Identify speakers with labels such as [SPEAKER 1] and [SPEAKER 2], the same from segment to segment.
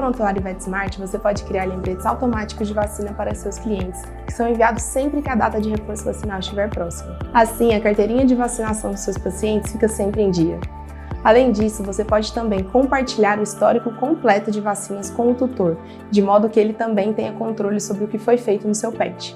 [SPEAKER 1] Prontuário VetSmart, você pode criar lembretes automáticos de vacina para seus clientes, que são enviados sempre que a data de reforço vacinal estiver próxima. Assim, a carteirinha de vacinação dos seus pacientes fica sempre em dia. Além disso, você pode também compartilhar o histórico completo de vacinas com o tutor, de modo que ele também tenha controle sobre o que foi feito no seu pet.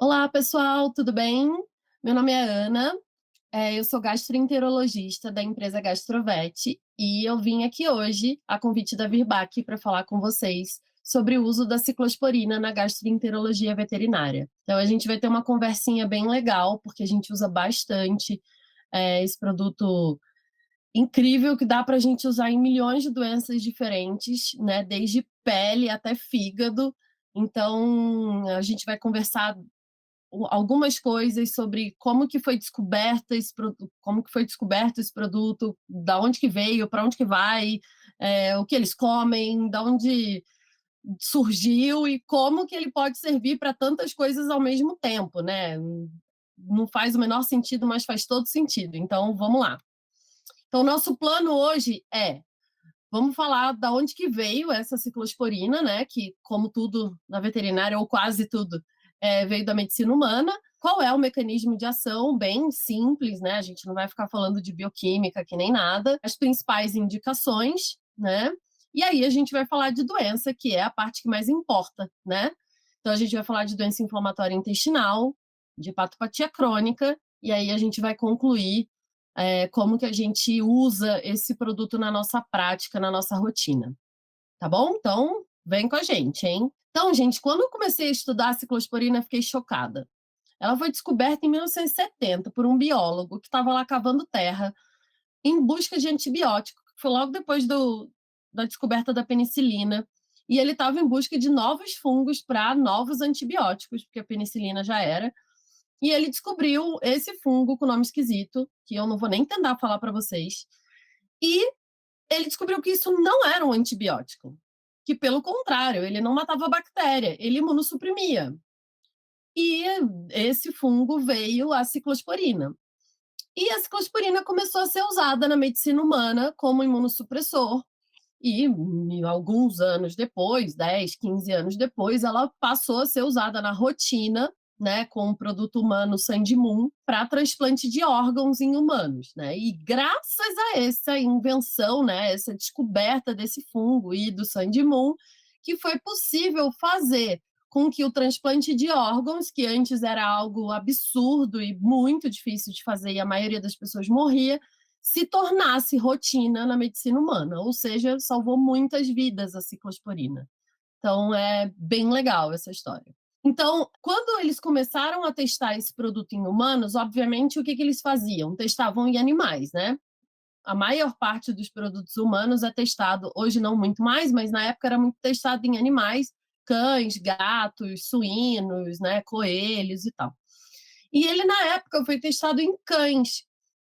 [SPEAKER 2] Olá, pessoal, tudo bem? Meu nome é Ana, eu sou gastroenterologista da empresa Gastrovet e eu vim aqui hoje, a convite da Virbac, para falar com vocês sobre o uso da ciclosporina na gastroenterologia veterinária. Então, a gente vai ter uma conversinha bem legal, porque a gente usa bastante esse produto incrível que dá para a gente usar em milhões de doenças diferentes, né? Desde pele até fígado. Então, a gente vai conversar algumas coisas sobre como que foi descoberta esse produto, como que foi descoberto esse produto, da onde que veio, para onde que vai, o que eles comem, da onde surgiu e como que ele pode servir para tantas coisas ao mesmo tempo, né? Não faz o menor sentido, mas faz todo sentido. Então, vamos lá. Então, nosso plano hoje vamos falar da onde que veio essa ciclosporina, né? Que, como tudo na veterinária, ou quase tudo, veio da medicina humana. qual é o mecanismo de ação, bem simples, né? A gente não vai ficar falando de bioquímica que nem nada. As principais indicações, né? E aí a gente vai falar de doença, que é a parte que mais importa, né? Então a gente vai falar de doença inflamatória intestinal, de hepatopatia crônica, e aí a gente vai concluir como que a gente usa esse produto na nossa prática, na nossa rotina. Tá bom? Então, vem com a gente, hein? Então, gente, quando eu comecei a estudar a ciclosporina, eu fiquei chocada. Ela foi descoberta em 1970 por um biólogo que estava lá cavando terra em busca de antibiótico, que foi logo depois da descoberta da penicilina. E ele estava em busca de novos fungos para novos antibióticos, porque a penicilina já era. E ele descobriu esse fungo com nome esquisito, que eu não vou nem tentar falar para vocês. E ele descobriu que isso não era um antibiótico, que pelo contrário, ele não matava a bactéria, ele imunossuprimia. E esse fungo veio a ciclosporina. E a ciclosporina começou a ser usada na medicina humana como imunossupressor. E alguns anos depois, 10, 15 anos depois, ela passou a ser usada na rotina, né, com o produto humano Sandimun para transplante de órgãos em humanos, né? E graças a essa invenção, né, essa descoberta desse fungo e do Sandimun, que foi possível fazer com que o transplante de órgãos, que antes era algo absurdo e muito difícil de fazer e a maioria das pessoas morria, se tornasse rotina na medicina humana, ou seja, salvou muitas vidas a ciclosporina. Então, é bem legal essa história. Então, quando eles começaram a testar esse produto em humanos, obviamente, o que eles faziam? Testavam em animais, né? A maior parte dos produtos humanos é testado, hoje não muito mais, mas na época era muito testado em animais, cães, gatos, suínos, né, coelhos e tal. E ele, na época, foi testado em cães.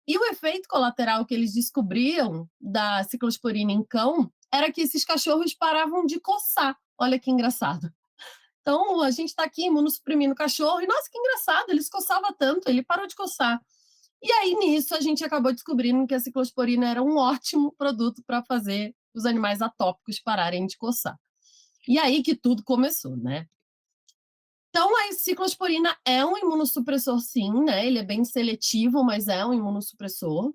[SPEAKER 2] E o efeito colateral que eles descobriam da ciclosporina em cão era que esses cachorros paravam de coçar. Olha que engraçado. Então, a gente está aqui imunossuprimindo o cachorro e, nossa, que engraçado, ele se coçava tanto, ele parou de coçar. E aí, nisso, a gente acabou descobrindo que a ciclosporina era um ótimo produto para fazer os animais atópicos pararem de coçar. E aí que tudo começou, né? Então, a ciclosporina é um imunossupressor, sim, né? Ele é bem seletivo, mas é um imunossupressor.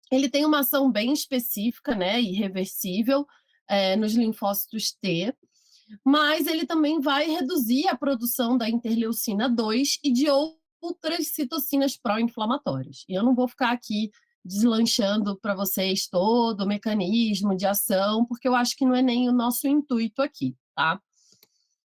[SPEAKER 2] Ele tem uma ação bem específica, né? Irreversível nos linfócitos T, mas ele também vai reduzir a produção da interleucina 2 e de outras citocinas pró-inflamatórias. E eu não vou ficar aqui deslanchando para vocês todo o mecanismo de ação, porque eu acho que não é nem o nosso intuito aqui, tá?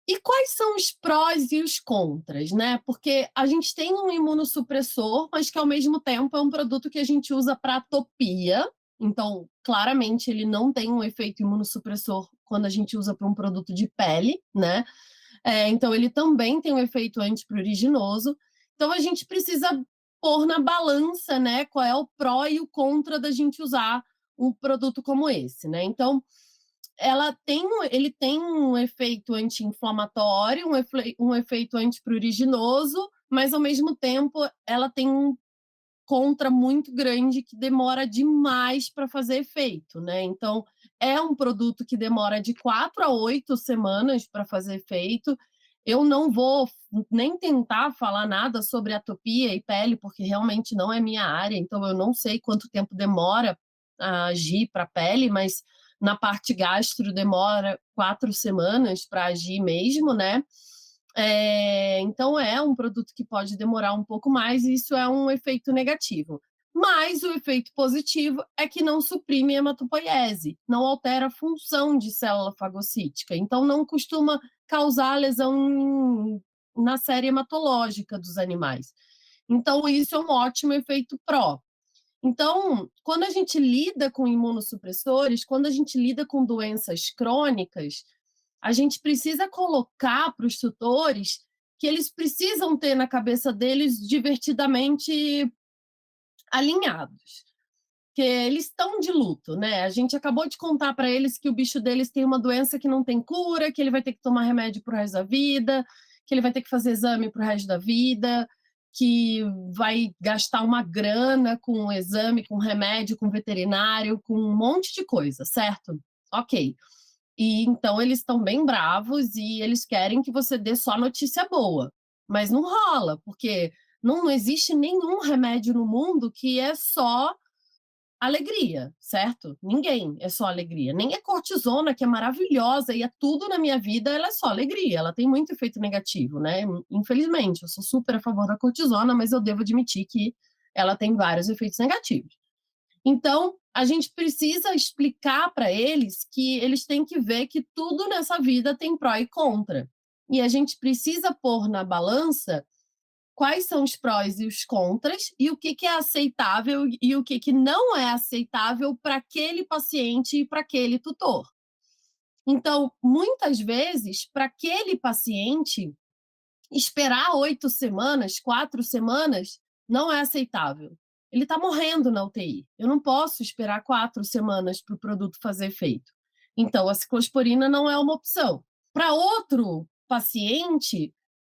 [SPEAKER 2] E quais são os prós e os contras, né? Porque a gente tem um imunossupressor, mas que ao mesmo tempo é um produto que a gente usa para atopia. Então, claramente, ele não tem um efeito imunossupressor quando a gente usa para um produto de pele, né? Então, ele também tem um efeito antipruriginoso. Então, a gente precisa pôr na balança, né? Qual é o pró e o contra da gente usar um produto como esse, né? Então, ele tem um efeito anti-inflamatório, um efeito antipruriginoso, mas ao mesmo tempo ela tem um contra muito grande que demora demais para fazer efeito, né? Então, é um produto que demora de 4 a 8 semanas para fazer efeito. Eu não vou nem tentar falar nada sobre atopia e pele, porque realmente não é minha área, então eu não sei quanto tempo demora a agir para a pele, mas na parte gastro demora 4 semanas para agir mesmo, né? Então é um produto que pode demorar um pouco mais e isso é um efeito negativo. Mas o efeito positivo é que não suprime a hematopoiese, não altera a função de célula fagocítica, então não costuma causar lesão na série hematológica dos animais. Então isso é um ótimo efeito pró. Então, quando a gente lida com imunossupressores, quando a gente lida com doenças crônicas, a gente precisa colocar para os tutores que eles precisam ter na cabeça deles divertidamente alinhados, que eles estão de luto, né? A gente acabou de contar para eles que o bicho deles tem uma doença que não tem cura, que ele vai ter que tomar remédio para o resto da vida, que ele vai ter que fazer exame para o resto da vida, que vai gastar uma grana com um exame, com remédio, com veterinário, com um monte de coisa, certo? Ok. E então eles estão bem bravos e eles querem que você dê só notícia boa. mas não rola, porque não existe nenhum remédio no mundo que é só alegria, certo? Ninguém é só alegria. Nem a cortisona, que é maravilhosa e é tudo na minha vida, ela é só alegria. Ela tem muito efeito negativo, né? Infelizmente, eu sou super a favor da cortisona, mas eu devo admitir que ela tem vários efeitos negativos. Então, a gente precisa explicar para eles que eles têm que ver que tudo nessa vida tem pró e contra. E a gente precisa pôr na balança quais são os prós e os contras e o que é aceitável e o que não é aceitável para aquele paciente e para aquele tutor. Então, muitas vezes, para aquele paciente, esperar 8 semanas, 4 semanas, não é aceitável. Ele está morrendo na UTI. Eu não posso esperar 4 semanas para o produto fazer efeito. Então, a ciclosporina não é uma opção. Para outro paciente,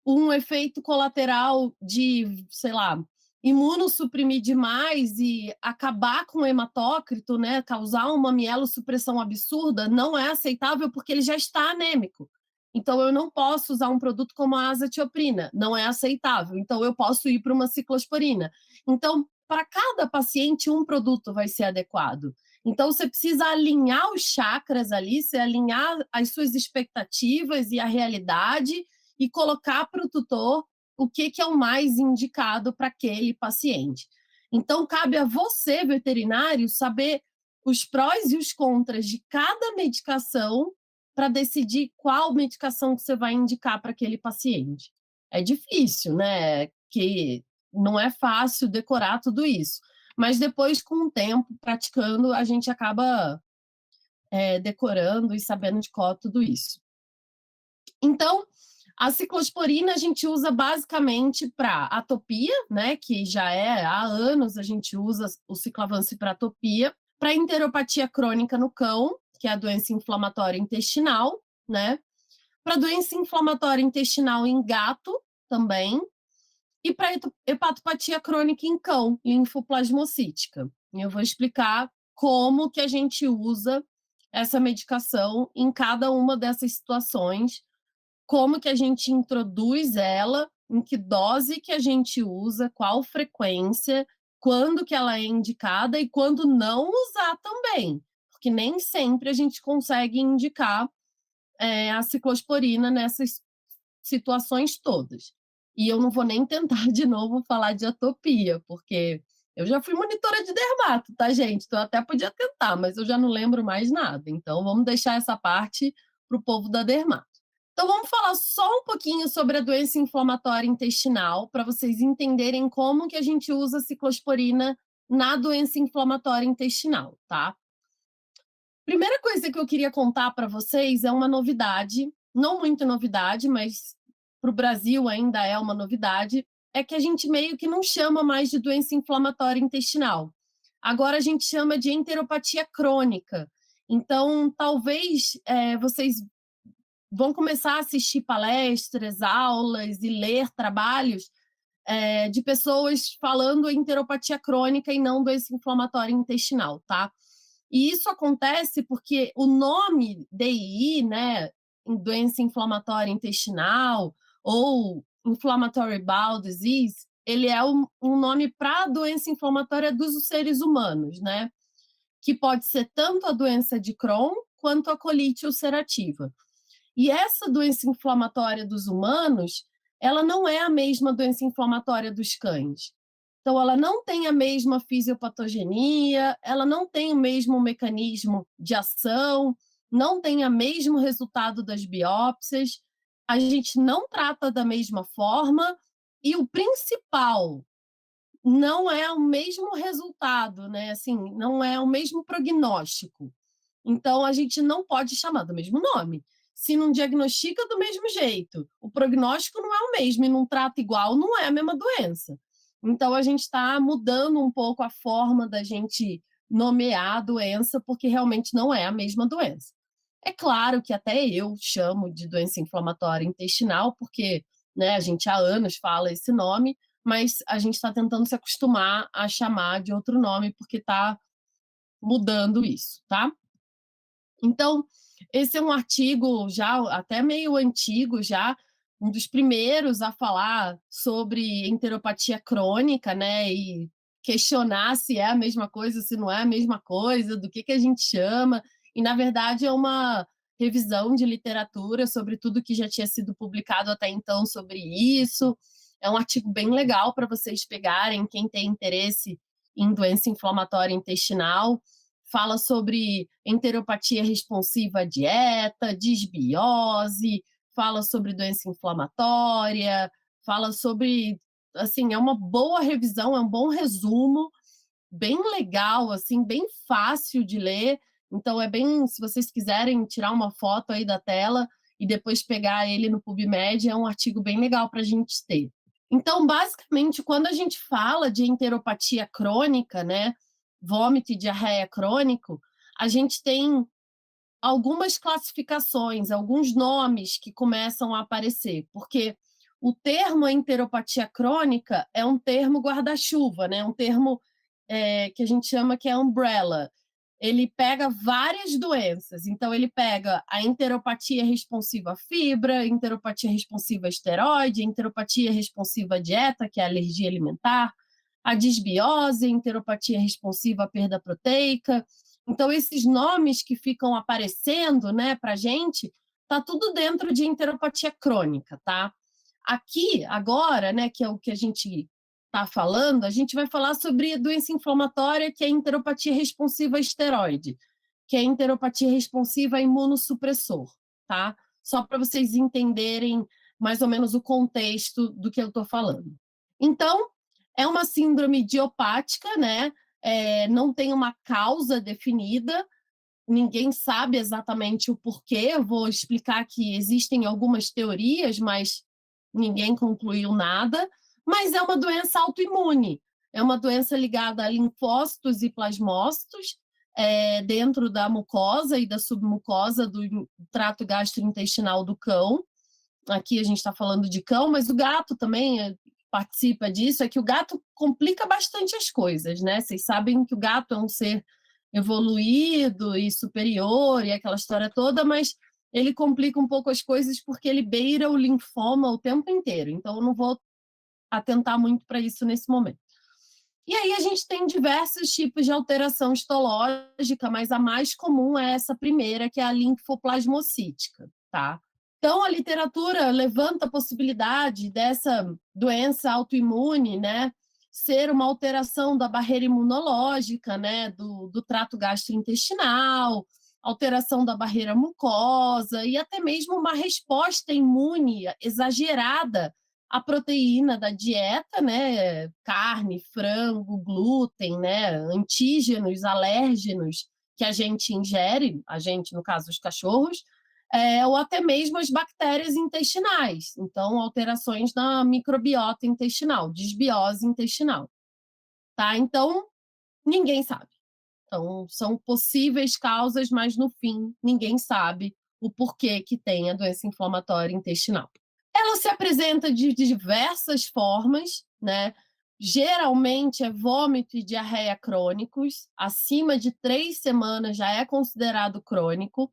[SPEAKER 2] um efeito colateral de, sei lá, imunossuprimir demais e acabar com o hematócrito, né, causar uma mielossupressão absurda, não é aceitável porque ele já está anêmico. Então, eu não posso usar um produto como a azatioprina, não é aceitável. Então, eu posso ir para uma ciclosporina. Então, para cada paciente, um produto vai ser adequado. Então, você precisa alinhar os chakras ali, você alinhar as suas expectativas e a realidade e colocar para o tutor o que é o mais indicado para aquele paciente. Então, cabe a você, veterinário, saber os prós e os contras de cada medicação para decidir qual medicação que você vai indicar para aquele paciente. É difícil, né? Que não é fácil decorar tudo isso. Mas depois, com o tempo, praticando, a gente acaba decorando e sabendo de cor tudo isso. Então, a ciclosporina a gente usa basicamente para atopia, né? Que já há anos a gente usa o ciclavance para atopia, para enteropatia crônica no cão, que é a doença inflamatória intestinal, né? Para doença inflamatória intestinal em gato também, e para hepatopatia crônica em cão, linfoplasmocítica. E eu vou explicar como que a gente usa essa medicação em cada uma dessas situações, como que a gente introduz ela, em que dose que a gente usa, qual frequência, quando que ela é indicada e quando não usar também, porque nem sempre a gente consegue indicar a ciclosporina nessas situações todas. E eu não vou nem tentar de novo falar de atopia, porque eu já fui monitora de dermato, tá, gente? Então eu até podia tentar, mas eu já não lembro mais nada. Então vamos deixar essa parte para o povo da dermato. Então vamos falar só um pouquinho sobre a doença inflamatória intestinal, para vocês entenderem como que a gente usa a ciclosporina na doença inflamatória intestinal, tá? Primeira coisa que eu queria contar para vocês é uma novidade, não muito novidade, mas para o Brasil ainda é uma novidade, é que a gente meio que não chama mais de doença inflamatória intestinal. Agora a gente chama de enteropatia crônica. Então, talvez vocês vão começar a assistir palestras, aulas e ler trabalhos de pessoas falando enteropatia crônica e não doença inflamatória intestinal, tá? E isso acontece porque o nome DII, né, doença inflamatória intestinal ou inflammatory bowel disease, ele é um nome para a doença inflamatória dos seres humanos, né? Que pode ser tanto a doença de Crohn quanto a colite ulcerativa. E essa doença inflamatória dos humanos, ela não é a mesma doença inflamatória dos cães. Então, ela não tem a mesma fisiopatogenia, ela não tem o mesmo mecanismo de ação, não tem o mesmo resultado das biópsias, a gente não trata da mesma forma e o principal, não é o mesmo resultado, né? Assim, não é o mesmo prognóstico. Então, a gente não pode chamar do mesmo nome. Se não diagnostica do mesmo jeito, o prognóstico não é o mesmo e não trata igual, não é a mesma doença. Então, a gente está mudando um pouco a forma da gente nomear a doença, porque realmente não é a mesma doença. É claro que até eu chamo de doença inflamatória intestinal, porque né, a gente há anos fala esse nome, mas a gente está tentando se acostumar a chamar de outro nome, porque está mudando isso, tá? Então, esse é um artigo já até meio antigo já, um dos primeiros a falar sobre enteropatia crônica, né, e questionar se é a mesma coisa, se não é a mesma coisa, do que a gente chama, e na verdade é uma revisão de literatura sobre tudo que já tinha sido publicado até então sobre isso. É um artigo bem legal para vocês pegarem, quem tem interesse em doença inflamatória intestinal. Fala sobre enteropatia responsiva à dieta, disbiose, fala sobre doença inflamatória, fala sobre, assim, é uma boa revisão, é um bom resumo, bem legal, assim, bem fácil de ler. Então é bem, se vocês quiserem tirar uma foto aí da tela e depois pegar ele no PubMed, é um artigo bem legal para a gente ter. Então, basicamente, quando a gente fala de enteropatia crônica, né, vômito e diarreia crônico, a gente tem algumas classificações, alguns nomes que começam a aparecer, porque o termo enteropatia crônica é um termo guarda-chuva, né? Um termo que a gente chama que é umbrella. Ele pega várias doenças, então ele pega a enteropatia responsiva à fibra, enteropatia responsiva a esteroide, enteropatia responsiva à dieta, que é a alergia alimentar, a disbiose, enteropatia responsiva à perda proteica. Então, esses nomes que ficam aparecendo, né, para a gente, tá tudo dentro de enteropatia crônica, tá? Aqui, agora, né, que é o que a gente está falando, a gente vai falar sobre doença inflamatória, que é enteropatia responsiva a esteroide, que é enteropatia responsiva a imunossupressor, tá? Só para vocês entenderem mais ou menos o contexto do que eu estou falando. Então, é uma síndrome idiopática, né? Não tem uma causa definida, ninguém sabe exatamente o porquê. Eu vou explicar que existem algumas teorias, mas ninguém concluiu nada. Mas é uma doença autoimune, é uma doença ligada a linfócitos e plasmócitos dentro da mucosa e da submucosa do trato gastrointestinal do cão. Aqui a gente está falando de cão, mas o gato também participa disso. É que o gato complica bastante as coisas, né? Vocês sabem que o gato é um ser evoluído e superior e aquela história toda, mas ele complica um pouco as coisas porque ele beira o linfoma o tempo inteiro. Então, eu não vou atentar muito para isso nesse momento. E aí a gente tem diversos tipos de alteração histológica, mas a mais comum é essa primeira, que é a linfoplasmocítica, tá? Então, a literatura levanta a possibilidade dessa doença autoimune, né, ser uma alteração da barreira imunológica, né, do trato gastrointestinal, alteração da barreira mucosa e até mesmo uma resposta imune exagerada à proteína da dieta, né, carne, frango, glúten, né, antígenos, alérgenos que a gente ingere, a gente, no caso, os cachorros, ou até mesmo as bactérias intestinais. Então, alterações na microbiota intestinal, disbiose intestinal. Tá? Então, ninguém sabe. Então, são possíveis causas, mas no fim, ninguém sabe o porquê que tem a doença inflamatória intestinal. Ela se apresenta de diversas formas, né? Geralmente é vômito e diarreia crônicos, acima de 3 semanas já é considerado crônico.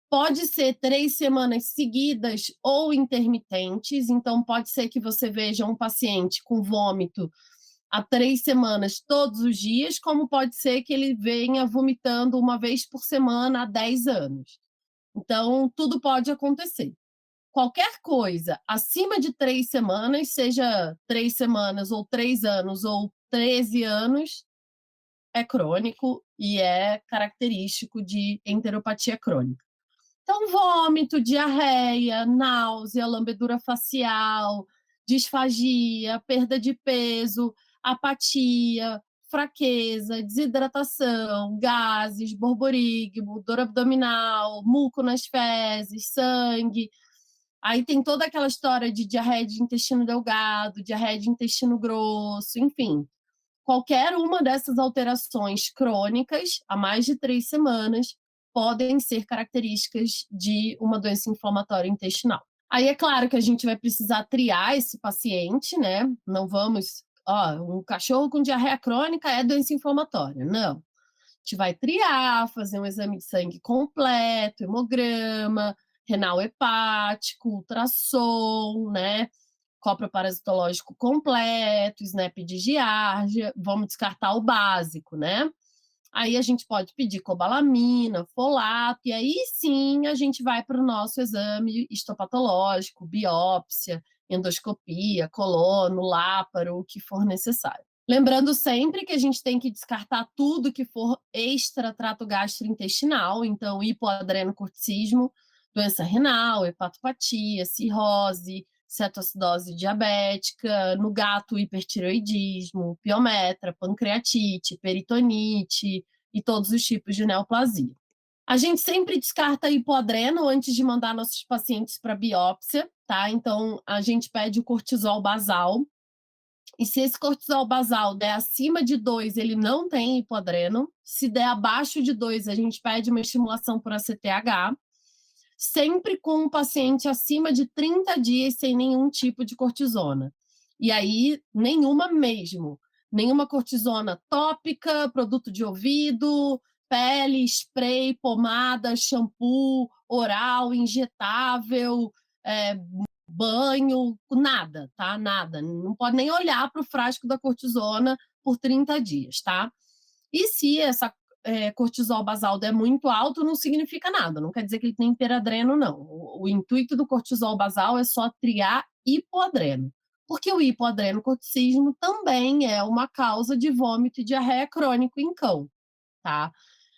[SPEAKER 2] Pode ser 3 semanas seguidas ou intermitentes, então pode ser que você veja um paciente com vômito há 3 semanas todos os dias, como pode ser que ele venha vomitando uma vez por semana há 10 anos. Então, tudo pode acontecer. Qualquer coisa acima de 3 semanas, seja 3 semanas ou 3 anos ou 13 anos, é crônico e é característico de enteropatia crônica. Então, vômito, diarreia, náusea, lambedura facial, disfagia, perda de peso, apatia, fraqueza, desidratação, gases, borborigmo, dor abdominal, muco nas fezes, sangue. Aí tem toda aquela história de diarreia de intestino delgado, diarreia de intestino grosso, enfim. Qualquer uma dessas alterações crônicas, há mais de 3 semanas, podem ser características de uma doença inflamatória intestinal. Aí é claro que a gente vai precisar triar esse paciente, né? Não vamos, um cachorro com diarreia crônica é doença inflamatória. Não. A gente vai triar, fazer um exame de sangue completo, hemograma, renal hepático, ultrassom, né? Copro parasitológico completo, SNAP de giardia, vamos descartar o básico, né? Aí a gente pode pedir cobalamina, folato, e aí sim a gente vai para o nosso exame histopatológico, biópsia, endoscopia, colono, láparo, o que for necessário. Lembrando sempre que a gente tem que descartar tudo que for extra-trato gastrointestinal, então hipoadrenocorticismo, doença renal, hepatopatia, cirrose, cetoacidose diabética, no gato hipertireoidismo, piometra, pancreatite, peritonite e todos os tipos de neoplasia. A gente sempre descarta hipoadreno antes de mandar nossos pacientes para biópsia, tá? Então, a gente pede o cortisol basal. E se esse cortisol basal der acima de 2, ele não tem hipoadreno. Se der abaixo de 2, a gente pede uma estimulação por ACTH. Sempre com um paciente acima de 30 dias sem nenhum tipo de cortisona. E aí, nenhuma mesmo. Nenhuma cortisona tópica, produto de ouvido, pele, spray, pomada, shampoo, oral, injetável, banho, nada, tá? Nada. Não pode nem olhar para o frasco da cortisona por 30 dias, tá? E se essa cortisol basal é muito alto, não significa nada, não quer dizer que ele tem hiperadreno, não. O intuito do cortisol basal é só triar hipoadreno, porque o hipoadrenocorticismo também é uma causa de vômito e diarreia crônico em cão, tá?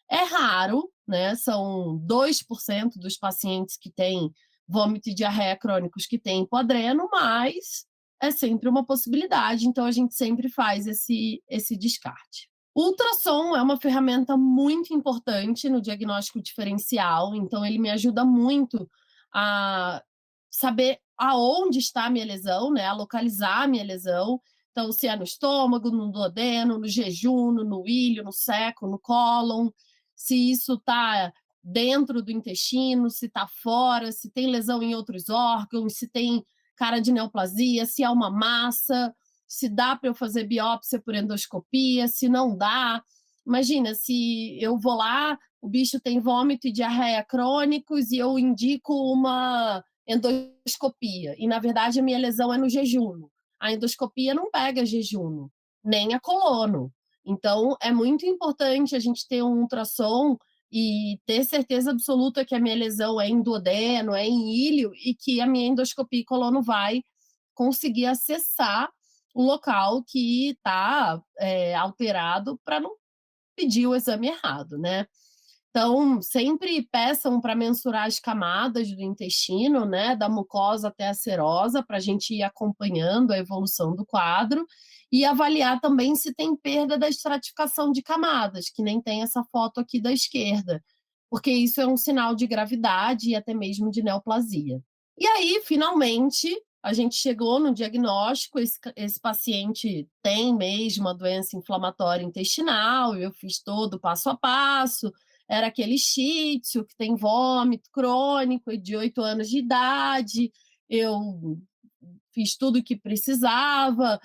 [SPEAKER 2] É raro, né? São 2% dos pacientes que têm vômito e diarreia crônicos que têm hipoadreno, mas é sempre uma possibilidade, então a gente sempre faz esse descarte. O ultrassom é uma ferramenta muito importante no diagnóstico diferencial, então ele me ajuda muito a saber aonde está a minha lesão, né? A localizar a minha lesão. Então, se é no estômago, no duodeno, no jejum, no ilho, no seco, no cólon, se isso está dentro do intestino, se está fora, se tem lesão em outros órgãos, se tem cara de neoplasia, se é uma massa, se dá para eu fazer biópsia por endoscopia, se não dá. Imagina, se eu vou lá, o bicho tem vômito e diarreia crônicos e eu indico uma endoscopia, e na verdade a minha lesão é no jejum. A endoscopia não pega jejum, nem a colono. Então, é muito importante a gente ter um ultrassom e ter certeza absoluta que a minha lesão é em duodeno, é em ilho, e que a minha endoscopia e colono vai conseguir acessar o local que está alterado para não pedir o exame errado, né? Então, sempre peçam para mensurar as camadas do intestino, né, da mucosa até a serosa, para a gente ir acompanhando a evolução do quadro e avaliar também se tem perda da estratificação de camadas, que nem tem essa foto aqui da esquerda, porque isso é um sinal de gravidade e até mesmo de neoplasia. E aí, finalmente, a gente chegou no diagnóstico, esse paciente tem mesmo uma doença inflamatória intestinal, eu fiz todo o passo a passo, era aquele shih tzu que tem vômito crônico e de 8 anos de idade, eu fiz tudo o que precisava,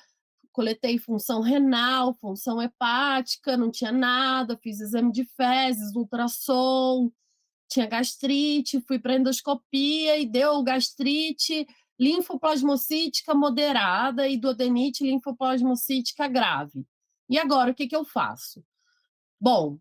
[SPEAKER 2] coletei função renal, função hepática, não tinha nada, fiz exame de fezes, ultrassom, tinha gastrite, fui para endoscopia e deu gastrite linfoplasmocítica moderada e duodenite linfoplasmocítica grave. E agora, o que eu faço? Bom,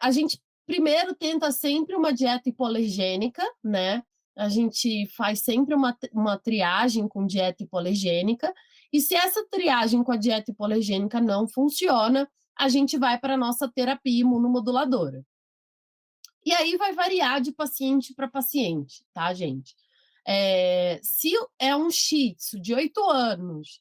[SPEAKER 2] a gente primeiro tenta sempre uma dieta hipoalergênica, né? A gente faz sempre uma triagem com dieta hipoalergênica, e se essa triagem com a dieta hipoalergênica não funciona, a gente vai para a nossa terapia imunomoduladora. E aí vai variar de paciente para paciente, tá, gente? Se é um shih tzu de 8 anos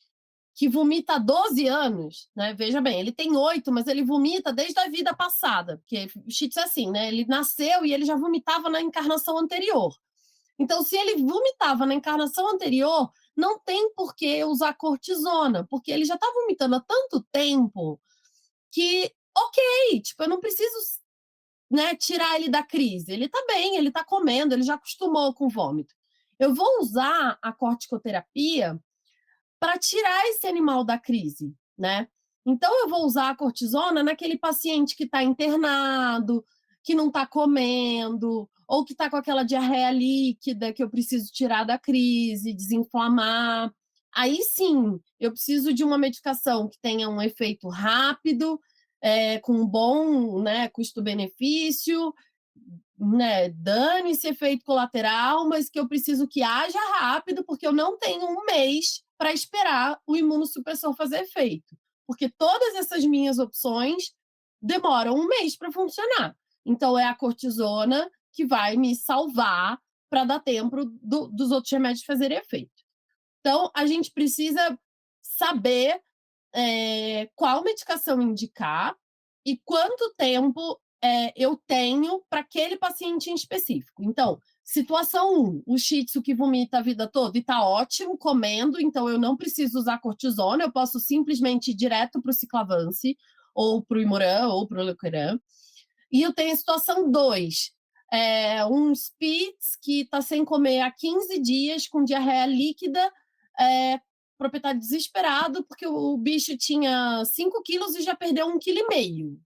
[SPEAKER 2] que vomita há 12 anos, né? Veja bem, ele tem 8, mas ele vomita desde a vida passada, porque o shih tzu é assim, né? Ele nasceu e ele já vomitava na encarnação anterior. Então, se ele vomitava na encarnação anterior, não tem por que usar cortisona, porque ele já está vomitando há tanto tempo que, ok, tipo, eu não preciso, né, tirar ele da crise. Ele está bem, ele está comendo, ele já acostumou com vômito. Eu vou usar a corticoterapia para tirar esse animal da crise, né? Então, eu vou usar a cortisona naquele paciente que está internado, que não está comendo, ou que está com aquela diarreia líquida que eu preciso tirar da crise, desinflamar. Aí sim, eu preciso de uma medicação que tenha um efeito rápido, com um bom, né, custo-benefício, né, dane-se efeito colateral, mas que eu preciso que haja rápido, porque eu não tenho um mês para esperar o imunossupressor fazer efeito. Porque todas essas minhas opções demoram um mês para funcionar. Então, é a cortisona que vai me salvar para dar tempo dos outros remédios fazerem efeito. Então, a gente precisa saber qual medicação indicar e quanto tempo eu tenho para aquele paciente em específico. Então, situação 1, o shih tzu que vomita a vida toda e está ótimo comendo, então eu não preciso usar cortisona, eu posso simplesmente ir direto para o ciclavance, ou para o Imuran, ou para o Leukeran. E eu tenho a situação 2, um Spitz que está sem comer há 15 dias, com diarreia líquida, o proprietário desesperado, porque o bicho tinha 5 quilos e já perdeu 1,5 kg.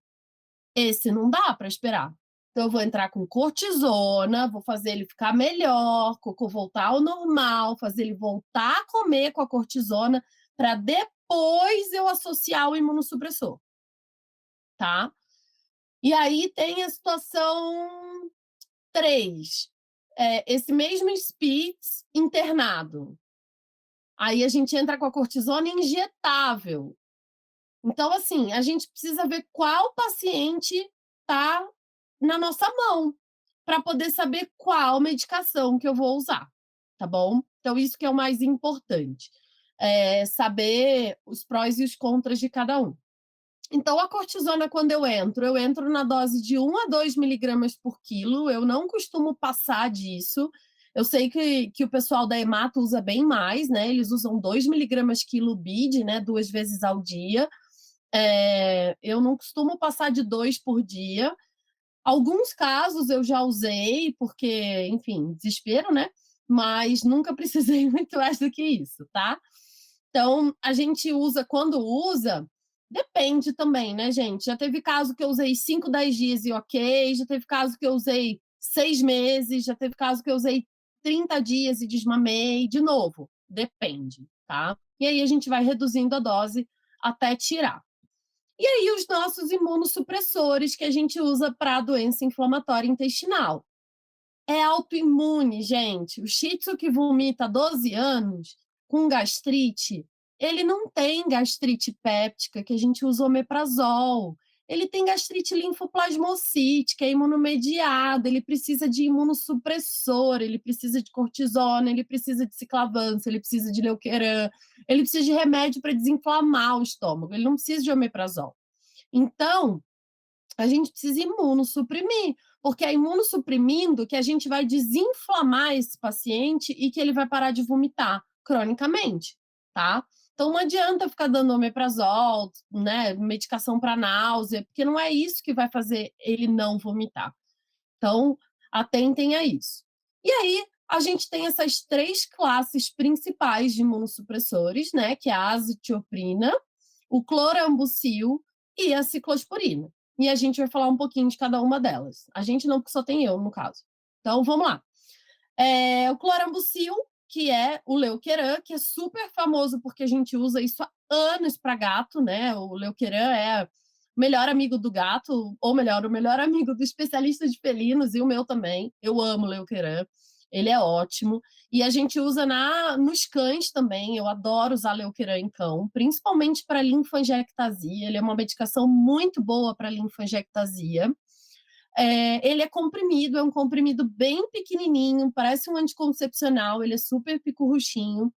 [SPEAKER 2] Esse não dá para esperar. Então, eu vou entrar com cortisona, vou fazer ele ficar melhor, cocô voltar ao normal, fazer ele voltar a comer com a cortisona, para depois eu associar o imunossupressor, tá? E aí tem a situação 3, esse mesmo Spitz internado. Aí a gente entra com a cortisona injetável. Então, assim, a gente precisa ver qual paciente está na nossa mão para poder saber qual medicação que eu vou usar, tá bom? Então, isso que é o mais importante, saber os prós e os contras de cada um. Então, a cortisona, quando eu entro na dose de 1 a 2 miligramas por quilo, eu não costumo passar disso. Eu sei que o pessoal da Hemato usa bem mais, né? Eles usam 2 miligramas quilo BID, né? 2 vezes ao dia. Eu não costumo passar de 2 por dia. Alguns casos eu já usei, porque, enfim, desespero, né? Mas nunca precisei muito mais do que isso, tá? Então, a gente usa, quando usa, depende também, né, gente? Já teve caso que eu usei 5, 10 dias e ok, já teve caso que eu usei 6 meses, já teve caso que eu usei 30 dias e desmamei, de novo, depende, tá? E aí a gente vai reduzindo a dose até tirar. E aí os nossos imunossupressores que a gente usa para doença inflamatória intestinal. É autoimune, gente. O shih tzu que vomita há 12 anos com gastrite, ele não tem gastrite péptica, que a gente usa omeprazol. Ele tem gastrite linfoplasmocítica, é imunomediada, ele precisa de imunossupressor, ele precisa de cortisona, ele precisa de ciclavance, ele precisa de leukeran, ele precisa de remédio para desinflamar o estômago, ele não precisa de omeprazol. Então, a gente precisa imunossuprimir, porque é imunossuprimindo que a gente vai desinflamar esse paciente e que ele vai parar de vomitar cronicamente, tá? Então não adianta ficar dando omeprazol, né, medicação para náusea, porque não é isso que vai fazer ele não vomitar. Então, atentem a isso. E aí, a gente tem essas 3 classes principais de imunossupressores, né, que é a azitioprina, o clorambucil e a ciclosporina. E a gente vai falar um pouquinho de cada uma delas. A gente não, porque só tem eu, no caso. Então, vamos lá. O clorambucil, que é o leukeran, que é super famoso porque a gente usa isso há anos para gato, né? O leukeran é o melhor amigo do gato, ou melhor, o melhor amigo do especialista de felinos, e o meu também. Eu amo o leukeran. Ele é ótimo. E a gente usa nos cães também. Eu adoro usar leukeran em cão, principalmente para linfangiectasia. Ele é uma medicação muito boa para linfangiectasia. Ele é comprimido, é um comprimido bem pequenininho, parece um anticoncepcional, ele é super picurruchinho.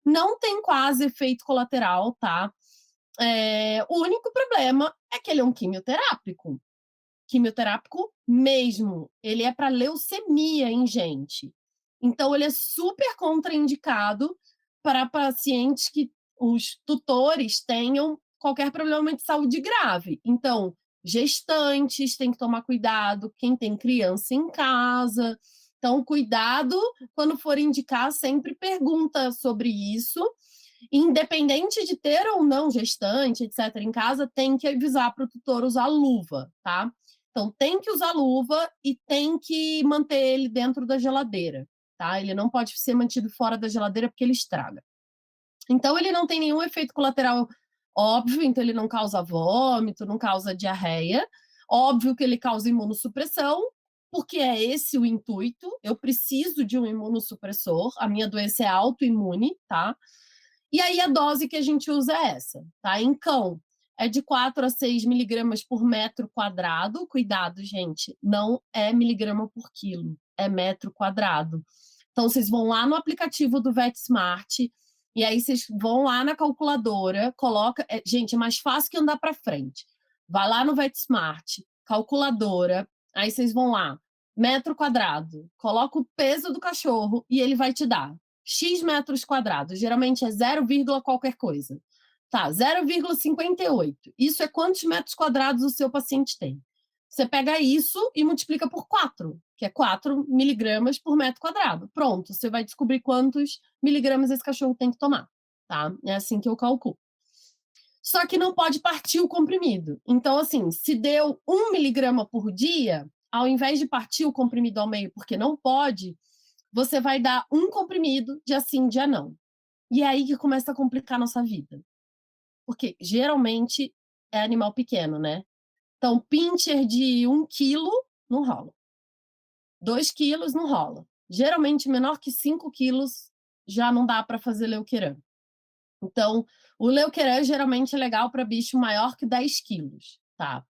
[SPEAKER 2] Não tem quase efeito colateral, tá? O único problema é que ele é um quimioterápico. Quimioterápico mesmo. Ele é para leucemia em gente. Então, ele é super contraindicado para pacientes que os tutores tenham qualquer problema de saúde grave. Então, gestantes têm que tomar cuidado, quem tem criança em casa. Então, cuidado quando for indicar, sempre pergunta sobre isso. Independente de ter ou não gestante, etc., em casa, tem que avisar para o tutor usar luva, tá? Então, tem que usar luva e tem que manter ele dentro da geladeira, tá? Ele não pode ser mantido fora da geladeira porque ele estraga. Então, ele não tem nenhum efeito colateral óbvio, então ele não causa vômito, não causa diarreia. Óbvio que ele causa imunossupressão, porque é esse o intuito. Eu preciso de um imunossupressor, a minha doença é autoimune, tá? E aí a dose que a gente usa é essa, tá? Em cão, é de 4 a 6 miligramas por metro quadrado. Cuidado, gente, não é miligrama por quilo, é metro quadrado. Então, vocês vão lá no aplicativo do VetSmart, e aí vocês vão lá na calculadora, coloca... gente, é mais fácil que andar para frente. Vai lá no VetSmart, calculadora, aí vocês vão lá, metro quadrado, coloca o peso do cachorro e ele vai te dar X metros quadrados, geralmente é 0, qualquer coisa. Tá, 0,58. Isso é quantos metros quadrados o seu paciente tem. Você pega isso e multiplica por 4, que é 4 miligramas por metro quadrado. Pronto, você vai descobrir quantos miligramas esse cachorro tem que tomar, tá? É assim que eu calculo. Só que não pode partir o comprimido. Então, assim, se deu 1 miligrama por dia, ao invés de partir o comprimido ao meio, porque não pode, você vai dar um comprimido, dia sim, dia não. E é aí que começa a complicar a nossa vida. Porque, geralmente, é animal pequeno, né? Então, pincher de 1 quilo não rola. 2 quilos não rola. Geralmente, menor que 5 quilos já não dá para fazer leuqueran. Então, o leuqueran geralmente é legal para bicho maior que 10 quilos, tá?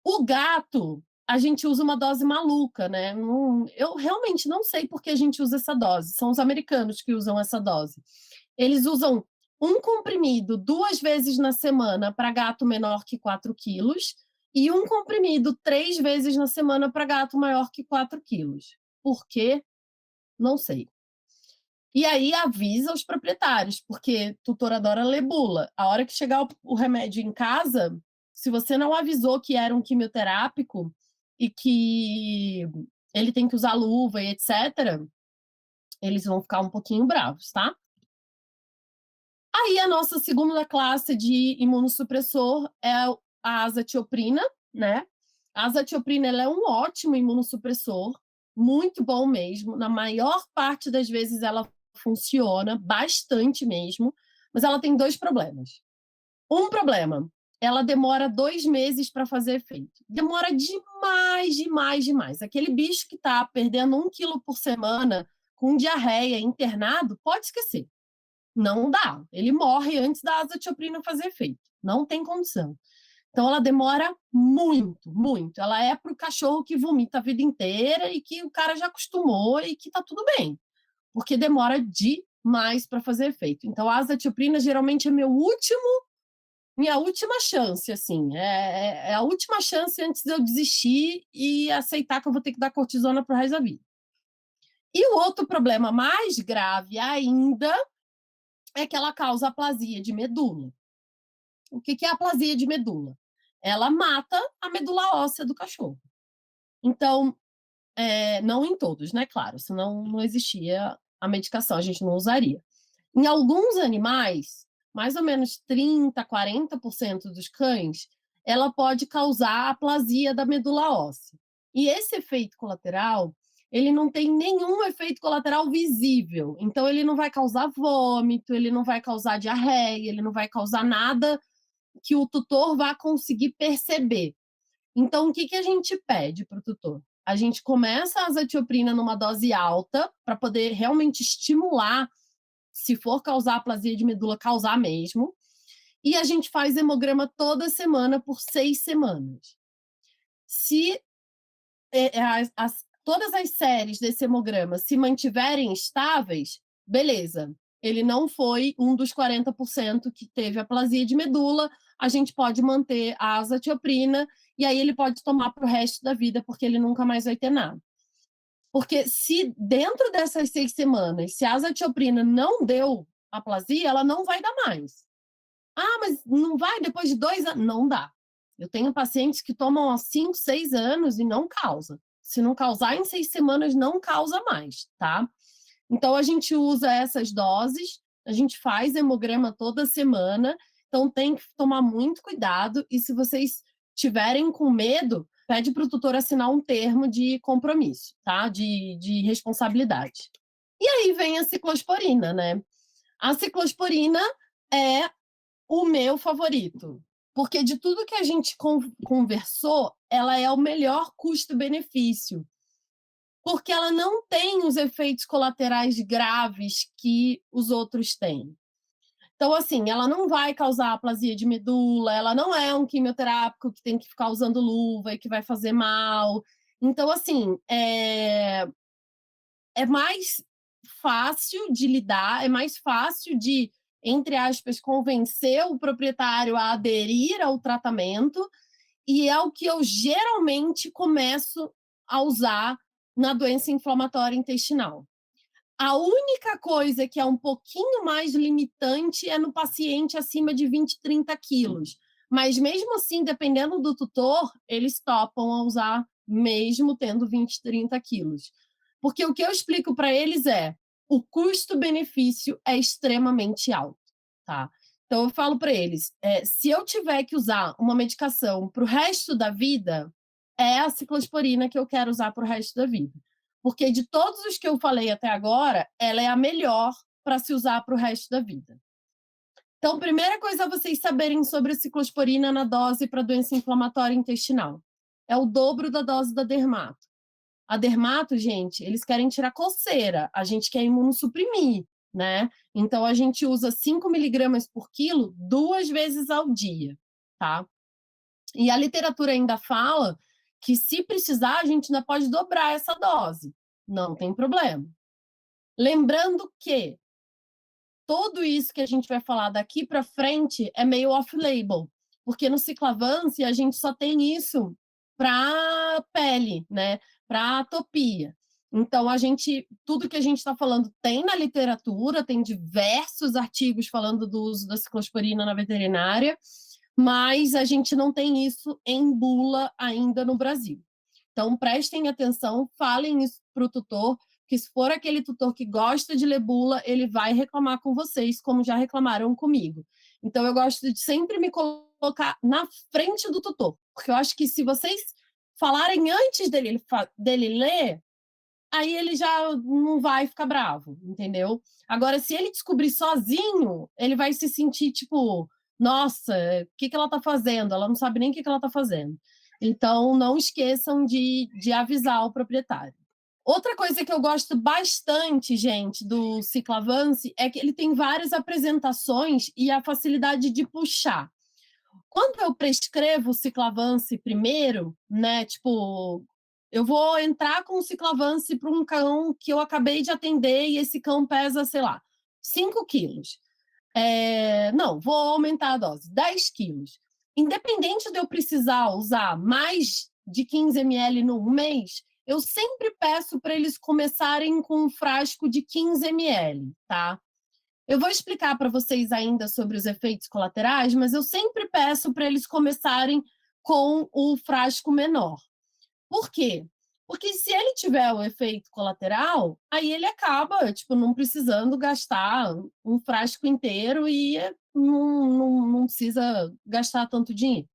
[SPEAKER 2] O gato, a gente usa uma dose maluca, né? Eu realmente não sei por que a gente usa essa dose. São os americanos que usam essa dose. Eles usam um comprimido 2 vezes na semana para gato menor que 4 quilos e um comprimido 3 vezes na semana para gato maior que 4 quilos. Por quê? Não sei. E aí avisa os proprietários, porque tutor adora ler bula. A hora que chegar o remédio em casa, se você não avisou que era um quimioterápico e que ele tem que usar luva e etc., eles vão ficar um pouquinho bravos, tá? Aí a nossa segunda classe de imunossupressor é a azatioprina, né? A azatioprina ela é um ótimo imunossupressor, muito bom mesmo. Na maior parte das vezes ela funciona, bastante mesmo, mas ela tem 2 problemas. Um problema, ela demora 2 meses para fazer efeito. Demora demais, demais, demais. Aquele bicho que está perdendo 1 quilo por semana, com diarreia, internado, pode esquecer. Não dá. Ele morre antes da azatioprina fazer efeito. Não tem condição. Então, ela demora muito, muito. Ela é para o cachorro que vomita a vida inteira e que o cara já acostumou e que está tudo bem. Porque demora demais para fazer efeito. Então, a azatioprina geralmente é minha última chance, assim. É a última chance antes de eu desistir e aceitar que eu vou ter que dar cortisona pro resto da vida. E o outro problema mais grave ainda é que ela causa aplasia de medula. O que é a aplasia de medula? Ela mata a medula óssea do cachorro. Então, não em todos, né? Claro, senão não existia a medicação, a gente não usaria. Em alguns animais, mais ou menos 30%, 40% dos cães, ela pode causar aplasia da medula óssea. E esse efeito colateral, ele não tem nenhum efeito colateral visível. Então, ele não vai causar vômito, ele não vai causar diarreia, ele não vai causar nada que o tutor vá conseguir perceber. Então, o que a gente pede para o tutor? A gente começa a azatioprina numa dose alta para poder realmente estimular, se for causar aplasia de medula, causar mesmo. E a gente faz hemograma toda semana por 6 semanas. Se todas as séries desse hemograma se mantiverem estáveis, beleza. Ele não foi um dos 40% que teve aplasia de medula, a gente pode manter a azatioprina e aí ele pode tomar para o resto da vida, porque ele nunca mais vai ter nada. Porque se dentro dessas 6 semanas, se a azatioprina não deu aplasia, ela não vai dar mais. Ah, mas não vai depois de 2 anos? Não dá. Eu tenho pacientes que tomam há 5, 6 anos e não causa. Se não causar em 6 semanas, não causa mais, tá? Então, a gente usa essas doses, a gente faz hemograma toda semana, então tem que tomar muito cuidado, e se vocês tiverem com medo, pede para o tutor assinar um termo de compromisso, tá? De responsabilidade. E aí vem a ciclosporina, né? A ciclosporina é o meu favorito, porque de tudo que a gente conversou, ela é o melhor custo-benefício, porque ela não tem os efeitos colaterais graves que os outros têm. Então, assim, ela não vai causar aplasia de medula, ela não é um quimioterápico que tem que ficar usando luva e que vai fazer mal. Então, assim, é mais fácil de lidar, é mais fácil de, entre aspas, convencer o proprietário a aderir ao tratamento, e é o que eu geralmente começo a usar na doença inflamatória intestinal. A única coisa que é um pouquinho mais limitante é no paciente acima de 20, 30 quilos. Mas mesmo assim, dependendo do tutor, eles topam a usar mesmo tendo 20, 30 quilos. Porque o que eu explico para eles é o custo-benefício é extremamente alto, tá? Então eu falo para eles, se eu tiver que usar uma medicação para o resto da vida, é a ciclosporina que eu quero usar para o resto da vida. Porque de todos os que eu falei até agora, ela é a melhor para se usar para o resto da vida. Então, primeira coisa a vocês saberem sobre a ciclosporina na dose para doença inflamatória intestinal. É o dobro da dose da dermato. A dermato, gente, eles querem tirar coceira, a gente quer imunossuprimir, né? Então, a gente usa 5 miligramas por quilo 2 vezes ao dia, tá? E a literatura ainda fala que, se precisar, a gente ainda pode dobrar essa dose. Não tem problema. Lembrando que tudo isso que a gente vai falar daqui para frente é meio off-label, porque no Ciclavance a gente só tem isso para pele, né? Para atopia. Então, tudo que a gente está falando tem na literatura, tem diversos artigos falando do uso da ciclosporina na veterinária, mas a gente não tem isso em bula ainda no Brasil. Então, prestem atenção, falem isso para o tutor, que se for aquele tutor que gosta de ler bula, ele vai reclamar com vocês, como já reclamaram comigo. Então, eu gosto de sempre me colocar na frente do tutor, porque eu acho que se vocês falarem antes dele ler, aí ele já não vai ficar bravo, entendeu? Agora, se ele descobrir sozinho, ele vai se sentir tipo, nossa, o que ela está fazendo? Ela não sabe nem o que ela está fazendo. Então, não esqueçam de avisar o proprietário. Outra coisa que eu gosto bastante, gente, do Ciclavance é que ele tem várias apresentações e a facilidade de puxar. Quando eu prescrevo o Ciclavance primeiro, né, tipo, eu vou entrar com o Ciclavance para um cão que eu acabei de atender e esse cão pesa, sei lá, 5 quilos. Não, vou aumentar a dose, 10 quilos. Independente de eu precisar usar mais de 15 ml no mês, eu sempre peço para eles começarem com um frasco de 15 ml, tá? Eu vou explicar para vocês ainda sobre os efeitos colaterais, mas eu sempre peço para eles começarem com o frasco menor. Por quê? Porque se ele tiver o efeito colateral, aí ele acaba, tipo, não precisando gastar um frasco inteiro e não precisa gastar tanto dinheiro.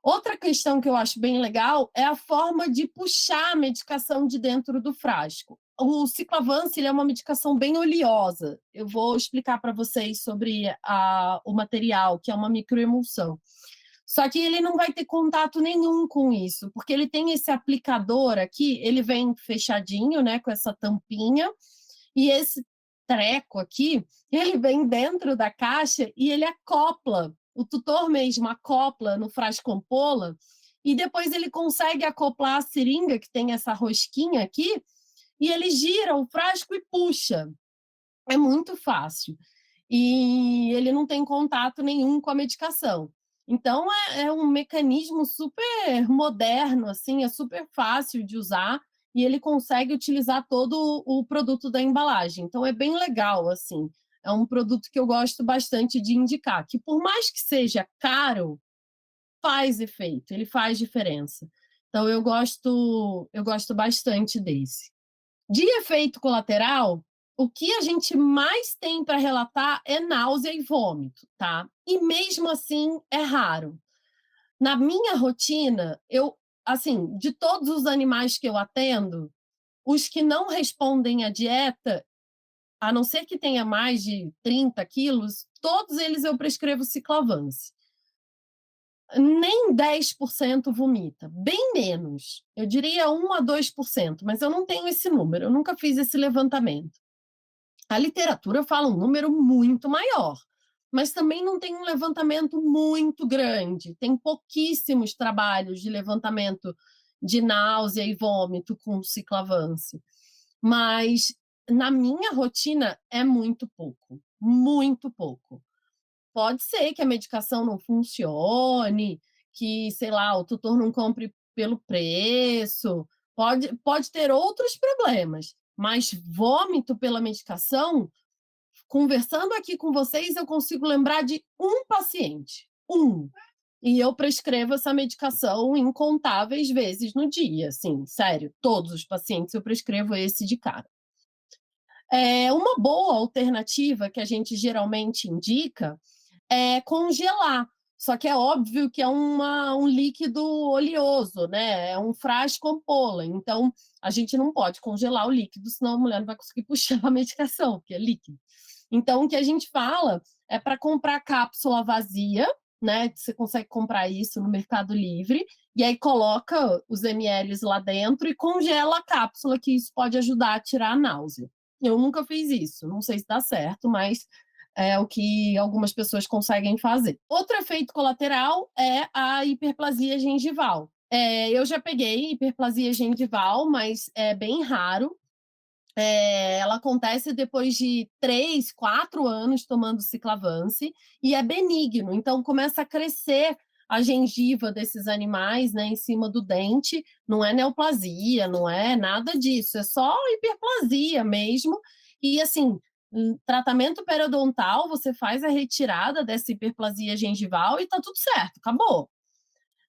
[SPEAKER 2] Outra questão que eu acho bem legal é a forma de puxar a medicação de dentro do frasco. O Ciclavance, ele é uma medicação bem oleosa. Eu vou explicar para vocês sobre o material, que é uma microemulsão. Só que ele não vai ter contato nenhum com isso, porque ele tem esse aplicador aqui, ele vem fechadinho, né, com essa tampinha, e esse treco aqui, ele vem dentro da caixa e ele acopla, o tutor mesmo acopla no frasco ampola, e depois ele consegue acoplar a seringa, que tem essa rosquinha aqui, e ele gira o frasco e puxa. É muito fácil. E ele não tem contato nenhum com a medicação. Então, é um mecanismo super moderno, assim, é super fácil de usar e ele consegue utilizar todo o produto da embalagem. Então, é bem legal, assim. É um produto que eu gosto bastante de indicar, que por mais que seja caro, faz efeito, ele faz diferença. Então, eu gosto bastante desse. De efeito colateral, o que a gente mais tem para relatar é náusea e vômito, tá? E mesmo assim é raro. Na minha rotina, eu assim, de todos os animais que eu atendo, os que não respondem à dieta, a não ser que tenha mais de 30 quilos, todos eles eu prescrevo ciclavance. Nem 10% vomita, bem menos. Eu diria 1 a 2%, mas eu não tenho esse número, eu nunca fiz esse levantamento. A literatura fala um número muito maior, mas também não tem um levantamento muito grande. Tem pouquíssimos trabalhos de levantamento de náusea e vômito com ciclavance. Mas na minha rotina é muito pouco, muito pouco. Pode ser que a medicação não funcione, que, sei lá, o tutor não compre pelo preço, pode ter outros problemas, mas vômito pela medicação, conversando aqui com vocês, eu consigo lembrar de um paciente, um. E eu prescrevo essa medicação incontáveis vezes no dia, assim, sério, todos os pacientes eu prescrevo esse de cara. Uma boa alternativa que a gente geralmente indica é congelar. Só que é óbvio que é um líquido oleoso, né? É um frasco ampola. Então, a gente não pode congelar o líquido, senão a mulher não vai conseguir puxar a medicação, porque é líquido. Então, o que a gente fala é para comprar cápsula vazia, né? Você consegue comprar isso no Mercado Livre, e aí coloca os ml lá dentro e congela a cápsula, que isso pode ajudar a tirar a náusea. Eu nunca fiz isso, não sei se dá certo, mas é o que algumas pessoas conseguem fazer. Outro efeito colateral é a hiperplasia gengival. Eu já peguei hiperplasia gengival, mas é bem raro. Ela acontece depois de 3, 4 anos tomando ciclavance e é benigno, então começa a crescer a gengiva desses animais, né, em cima do dente, não é neoplasia, não é nada disso, é só hiperplasia mesmo, e assim, tratamento periodontal, você faz a retirada dessa hiperplasia gengival e tá tudo certo, acabou.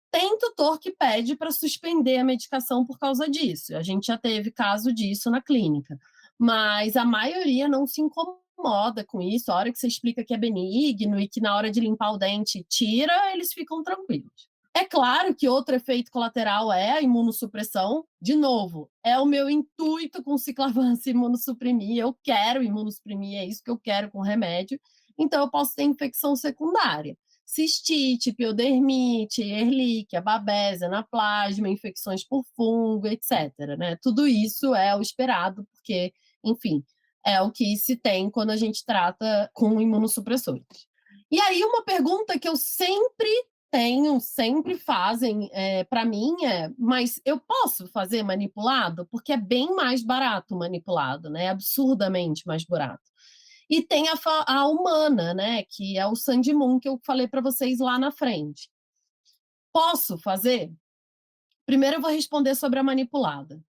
[SPEAKER 2] Tem tutor que pede para suspender a medicação por causa disso. A gente já teve caso disso na clínica. Mas a maioria não se incomoda com isso. A hora que você explica que é benigno e que na hora de limpar o dente tira, eles ficam tranquilos. É claro que outro efeito colateral é a imunossupressão. De novo, é o meu intuito com ciclavance imunossuprimir. Eu quero imunossuprimir, é isso que eu quero com o remédio. Então, eu posso ter infecção secundária. Cistite, piodermite, erlíquia, babésia, anaplasma, infecções por fungo, etc. Né? Tudo isso é o esperado, porque, enfim, é o que se tem quando a gente trata com imunossupressores. E aí, uma pergunta que eu sempre tenho, sempre fazem para mim mas eu posso fazer manipulado? Porque é bem mais barato manipulado, né? Absurdamente mais barato. E tem a humana, né? Que é o Sandimun que eu falei para vocês lá na frente. Posso fazer? Primeiro eu vou responder sobre a manipulada.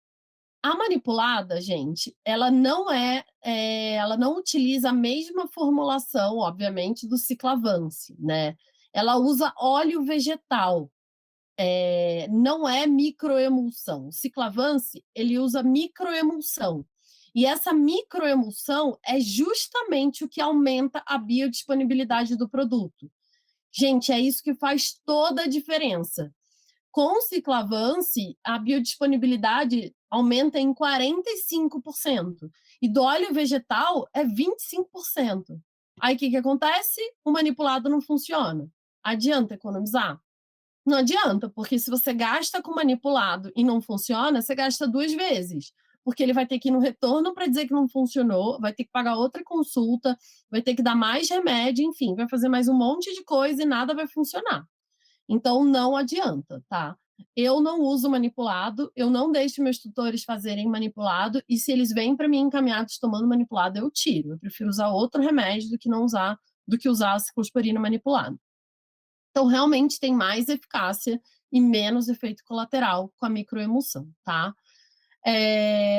[SPEAKER 2] A manipulada, gente, ela não utiliza a mesma formulação, obviamente, do ciclavance, né? Ela usa óleo vegetal, não é microemulsão. O ciclavance, ele usa microemulsão. E essa microemulsão é justamente o que aumenta a biodisponibilidade do produto. Gente, é isso que faz toda a diferença. Com o ciclavance, a biodisponibilidade aumenta em 45%, e do óleo vegetal é 25%. Aí o que acontece? O manipulado não funciona. Adianta economizar? Não adianta, porque se você gasta com manipulado e não funciona, você gasta 2 vezes. Porque ele vai ter que ir no retorno para dizer que não funcionou, vai ter que pagar outra consulta, vai ter que dar mais remédio, enfim, vai fazer mais um monte de coisa e nada vai funcionar. Então, não adianta, tá? Eu não uso manipulado, eu não deixo meus tutores fazerem manipulado, e se eles vêm para mim encaminhados tomando manipulado, eu tiro. Eu prefiro usar outro remédio do que usar a ciclosporina manipulada. Então, realmente tem mais eficácia e menos efeito colateral com a microemulsão, tá?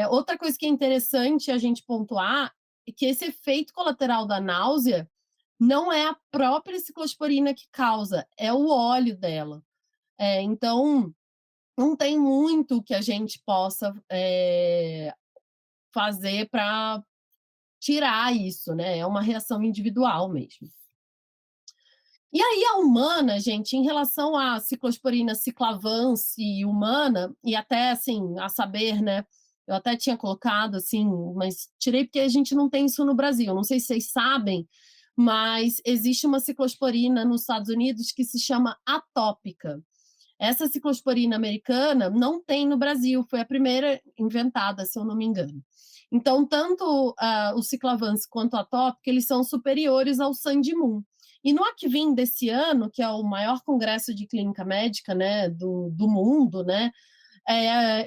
[SPEAKER 2] Outra coisa que é interessante a gente pontuar é que esse efeito colateral da náusea não é a própria ciclosporina que causa, é o óleo dela. Então, não tem muito que a gente possa fazer para tirar isso, né? É uma reação individual mesmo. E aí a humana, gente, em relação à ciclosporina ciclavance humana, e até, assim, a saber, né, eu até tinha colocado, assim, mas tirei porque a gente não tem isso no Brasil, não sei se vocês sabem, mas existe uma ciclosporina nos Estados Unidos que se chama atópica. Essa ciclosporina americana não tem no Brasil, foi a primeira inventada, se eu não me engano. Então, tanto o ciclavance quanto a atópica, eles são superiores ao Sandimum. E no ACVIM desse ano, que é o maior congresso de clínica médica, né, do mundo, né,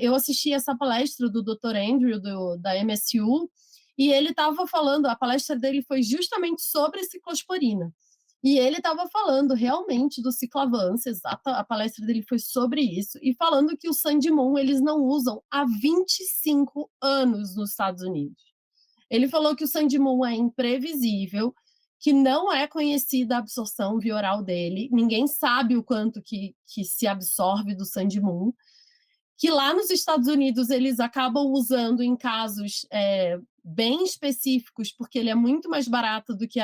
[SPEAKER 2] eu assisti essa palestra do Dr. Andrew, da MSU, e ele estava falando, a palestra dele foi justamente sobre ciclosporina. E ele estava falando realmente do ciclavance, exata, a palestra dele foi sobre isso, e falando que o Sandimum eles não usam há 25 anos nos Estados Unidos. Ele falou que o Sandimum é imprevisível, que não é conhecida a absorção via oral dele, ninguém sabe o quanto que se absorve do Sandimum, que lá nos Estados Unidos eles acabam usando em casos bem específicos, porque ele é muito mais barato do que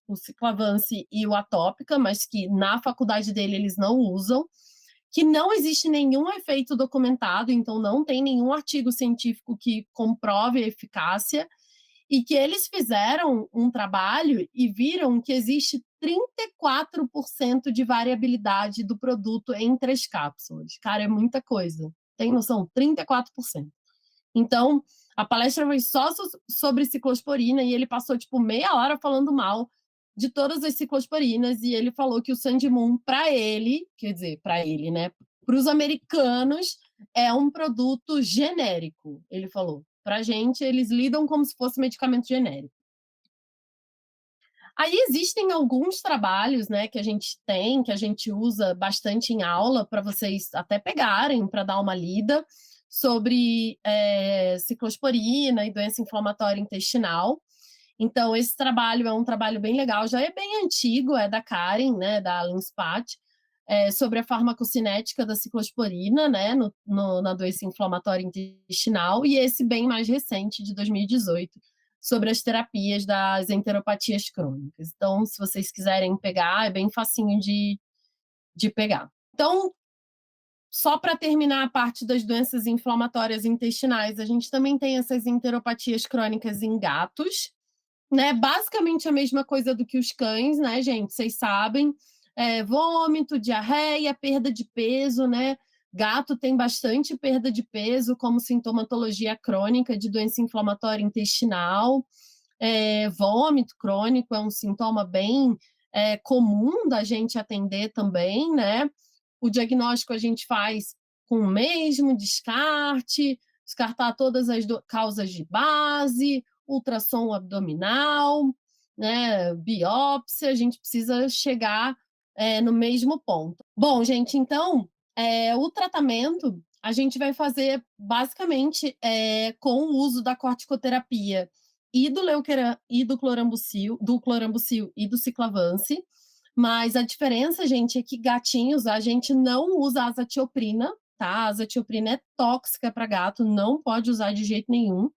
[SPEAKER 2] o ciclavance e o atópica, mas que na faculdade dele eles não usam, que não existe nenhum efeito documentado, então não tem nenhum artigo científico que comprove a eficácia, e que eles fizeram um trabalho e viram que existe 34% de variabilidade do produto entre as cápsulas. Cara, é muita coisa. Tem noção? 34%. Então, a palestra foi só sobre ciclosporina e ele passou, tipo, meia hora falando mal de todas as ciclosporinas e ele falou que o Sandimum, para ele, quer dizer, para ele, né, para os americanos, é um produto genérico, ele falou. Para a gente, eles lidam como se fosse medicamento genérico. Aí existem alguns trabalhos, né, que a gente tem, que a gente usa bastante em aula para vocês até pegarem para dar uma lida sobre ciclosporina e doença inflamatória intestinal. Então, esse trabalho é um trabalho bem legal, já é bem antigo, é da Karen, né, da Alan Spat, sobre a farmacocinética da ciclosporina, né, na doença inflamatória intestinal, e esse bem mais recente, de 2018, sobre as terapias das enteropatias crônicas. Então, se vocês quiserem pegar, é bem facinho de pegar. Então, só para terminar a parte das doenças inflamatórias intestinais, a gente também tem essas enteropatias crônicas em gatos, né? Basicamente a mesma coisa do que os cães, né, gente? Vocês sabem, vômito, diarreia, perda de peso, né? Gato tem bastante perda de peso como sintomatologia crônica de doença inflamatória intestinal. Vômito crônico é um sintoma bem comum da gente atender também, né? O diagnóstico a gente faz com o mesmo descarte, descartar todas as causas de base, ultrassom abdominal, né, biópsia, a gente precisa chegar no mesmo ponto. Bom, gente, então, o tratamento a gente vai fazer basicamente com o uso da corticoterapia e do leukeran e do clorambucil e do ciclavance, mas a diferença, gente, é que gatinhos a gente não usa azatioprina, tá? A azatioprina é tóxica para gato, não pode usar de jeito nenhum.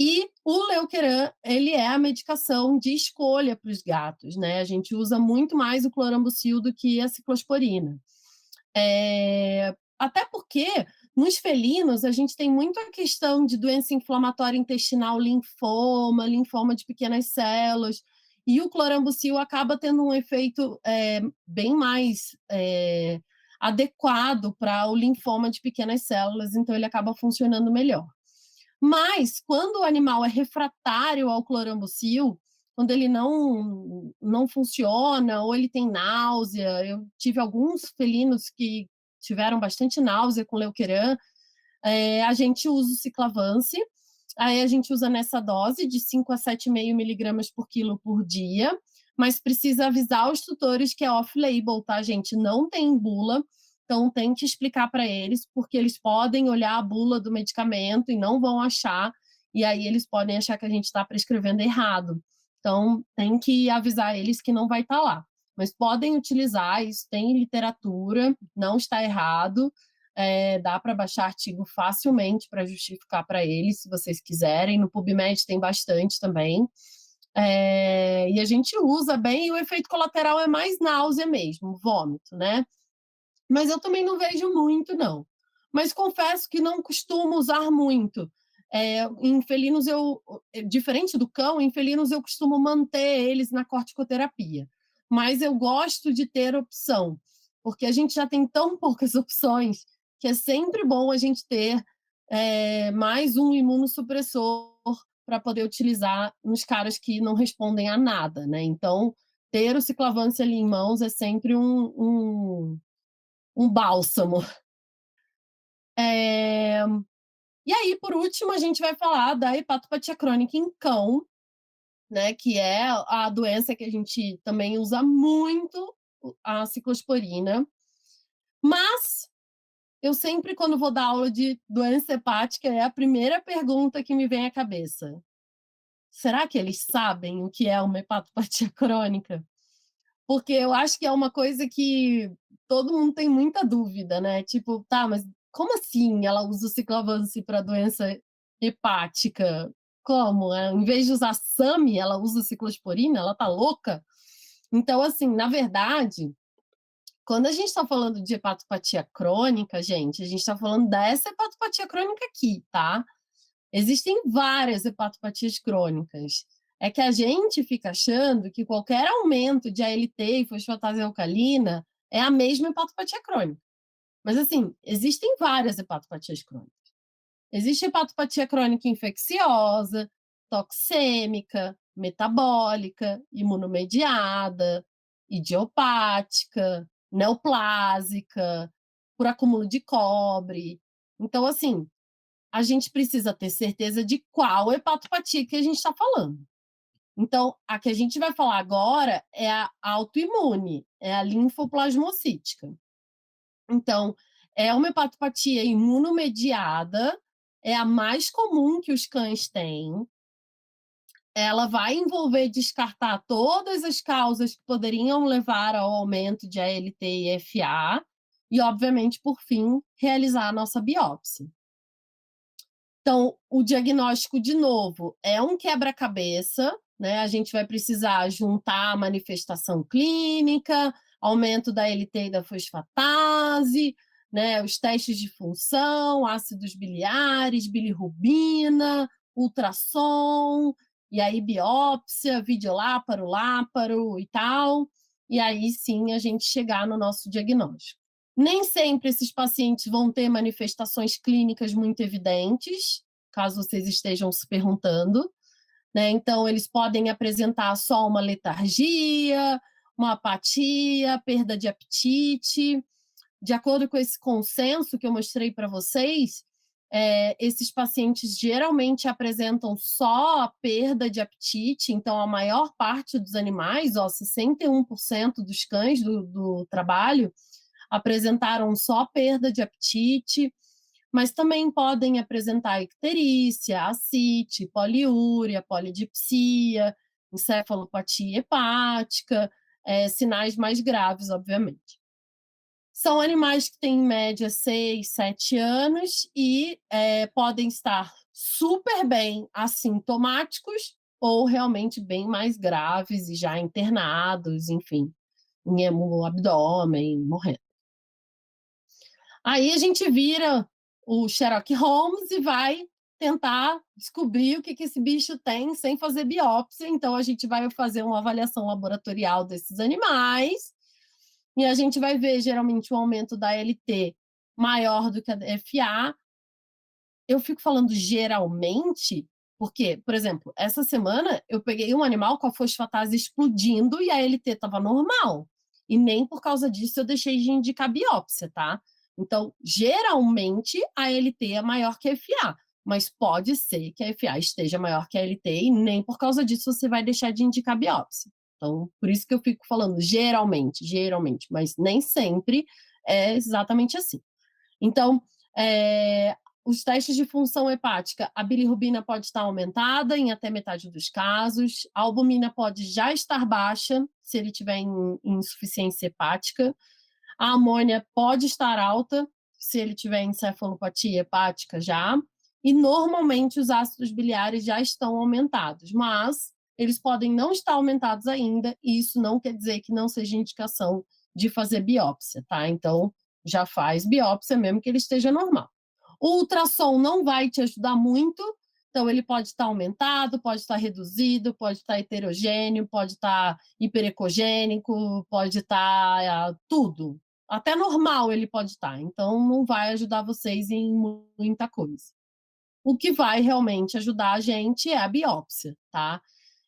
[SPEAKER 2] E o Leukeran, ele é a medicação de escolha para os gatos, né? A gente usa muito mais o clorambucil do que a ciclosporina. Até porque nos felinos a gente tem muito a questão de doença inflamatória intestinal, linfoma de pequenas células, e o clorambucil acaba tendo um efeito bem mais adequado para o linfoma de pequenas células, então ele acaba funcionando melhor. Mas, quando o animal é refratário ao clorambucil, quando ele não funciona, ou ele tem náusea, eu tive alguns felinos que tiveram bastante náusea com Leukeran, a gente usa o ciclavance, aí a gente usa nessa dose de 5 a 7,5 miligramas por quilo por dia, mas precisa avisar os tutores que é off-label, tá, gente? Não tem bula, então tem que explicar para eles, porque eles podem olhar a bula do medicamento e não vão achar, e aí eles podem achar que a gente está prescrevendo errado. Então tem que avisar eles que não vai estar lá. Mas podem utilizar, isso tem literatura, não está errado, dá para baixar artigo facilmente para justificar para eles, se vocês quiserem. No PubMed tem bastante também. E a gente usa bem, e o efeito colateral é mais náusea mesmo, vômito, né? Mas eu também não vejo muito, não. Mas confesso que não costumo usar muito. Em felinos, diferente do cão, em felinos eu costumo manter eles na corticoterapia. Mas eu gosto de ter opção, porque a gente já tem tão poucas opções que é sempre bom a gente ter mais um imunossupressor para poder utilizar nos caras que não respondem a nada, né? Então, ter o ciclavance ali em mãos é sempre um bálsamo. E aí, por último, a gente vai falar da hepatopatia crônica em cão, né, que é a doença que a gente também usa muito, a ciclosporina. Mas eu sempre, quando vou dar aula de doença hepática, é a primeira pergunta que me vem à cabeça. Será que eles sabem o que é uma hepatopatia crônica? Porque eu acho que é uma coisa que todo mundo tem muita dúvida, né? Tipo, tá, mas como assim ela usa o ciclovance para doença hepática? Como? Em vez de usar SAMI, ela usa ciclosporina? Ela tá louca? Então, assim, na verdade, quando a gente está falando de hepatopatia crônica, gente, a gente está falando dessa hepatopatia crônica aqui, tá? Existem várias hepatopatias crônicas. É que a gente fica achando que qualquer aumento de ALT e fosfatase alcalina é a mesma hepatopatia crônica. Mas, assim, existem várias hepatopatias crônicas. Existe hepatopatia crônica infecciosa, toxêmica, metabólica, imunomediada, idiopática, neoplásica, por acúmulo de cobre. Então, assim, a gente precisa ter certeza de qual hepatopatia que a gente está falando. Então, a que a gente vai falar agora é a autoimune, é a linfoplasmocítica. Então, é uma hepatopatia imunomediada, é a mais comum que os cães têm. Ela vai envolver descartar todas as causas que poderiam levar ao aumento de ALT e FA e, obviamente, por fim, realizar a nossa biópsia. Então, o diagnóstico, de novo, é um quebra-cabeça, né? A gente vai precisar juntar a manifestação clínica, aumento da LT e da fosfatase, né? Os testes de função, ácidos biliares, bilirrubina, ultrassom, e aí biópsia, videoláparo, láparo e tal. E aí sim a gente chegar no nosso diagnóstico. Nem sempre esses pacientes vão ter manifestações clínicas muito evidentes, caso vocês estejam se perguntando, né? Então, eles podem apresentar só uma letargia, uma apatia, perda de apetite. De acordo com esse consenso que eu mostrei para vocês, esses pacientes geralmente apresentam só a perda de apetite, então a maior parte dos animais, 61% dos cães do trabalho, apresentaram só perda de apetite, mas também podem apresentar icterícia, ascite, poliúria, polidipsia, encefalopatia hepática, sinais mais graves, obviamente. São animais que têm, em média, 6, 7 anos e podem estar super bem assintomáticos ou realmente bem mais graves e já internados, enfim, em hemoabdômen, morrendo. Aí a gente vira o Sherlock Holmes e vai tentar descobrir o que esse bicho tem sem fazer biópsia. Então, a gente vai fazer uma avaliação laboratorial desses animais e a gente vai ver, geralmente, um aumento da LT maior do que a da FA. Eu fico falando geralmente porque, por exemplo, essa semana eu peguei um animal com a fosfatase explodindo e a LT estava normal. E nem por causa disso eu deixei de indicar biópsia, tá? Então, geralmente, a LT é maior que a FA, mas pode ser que a FA esteja maior que a LT e nem por causa disso você vai deixar de indicar biópsia. Então, por isso que eu fico falando geralmente, mas nem sempre é exatamente assim. Então, os testes de função hepática, a bilirrubina pode estar aumentada em até metade dos casos, a albumina pode já estar baixa, se ele tiver em insuficiência hepática, a amônia pode estar alta, se ele tiver encefalopatia hepática já, e normalmente os ácidos biliares já estão aumentados, mas eles podem não estar aumentados ainda, e isso não quer dizer que não seja indicação de fazer biópsia, tá? Então, já faz biópsia mesmo que ele esteja normal. O ultrassom não vai te ajudar muito, então ele pode estar aumentado, pode estar reduzido, pode estar heterogêneo, pode estar hiperecogênico, pode estar tudo. Até normal ele pode estar, então não vai ajudar vocês em muita coisa. O que vai realmente ajudar a gente é a biópsia, tá?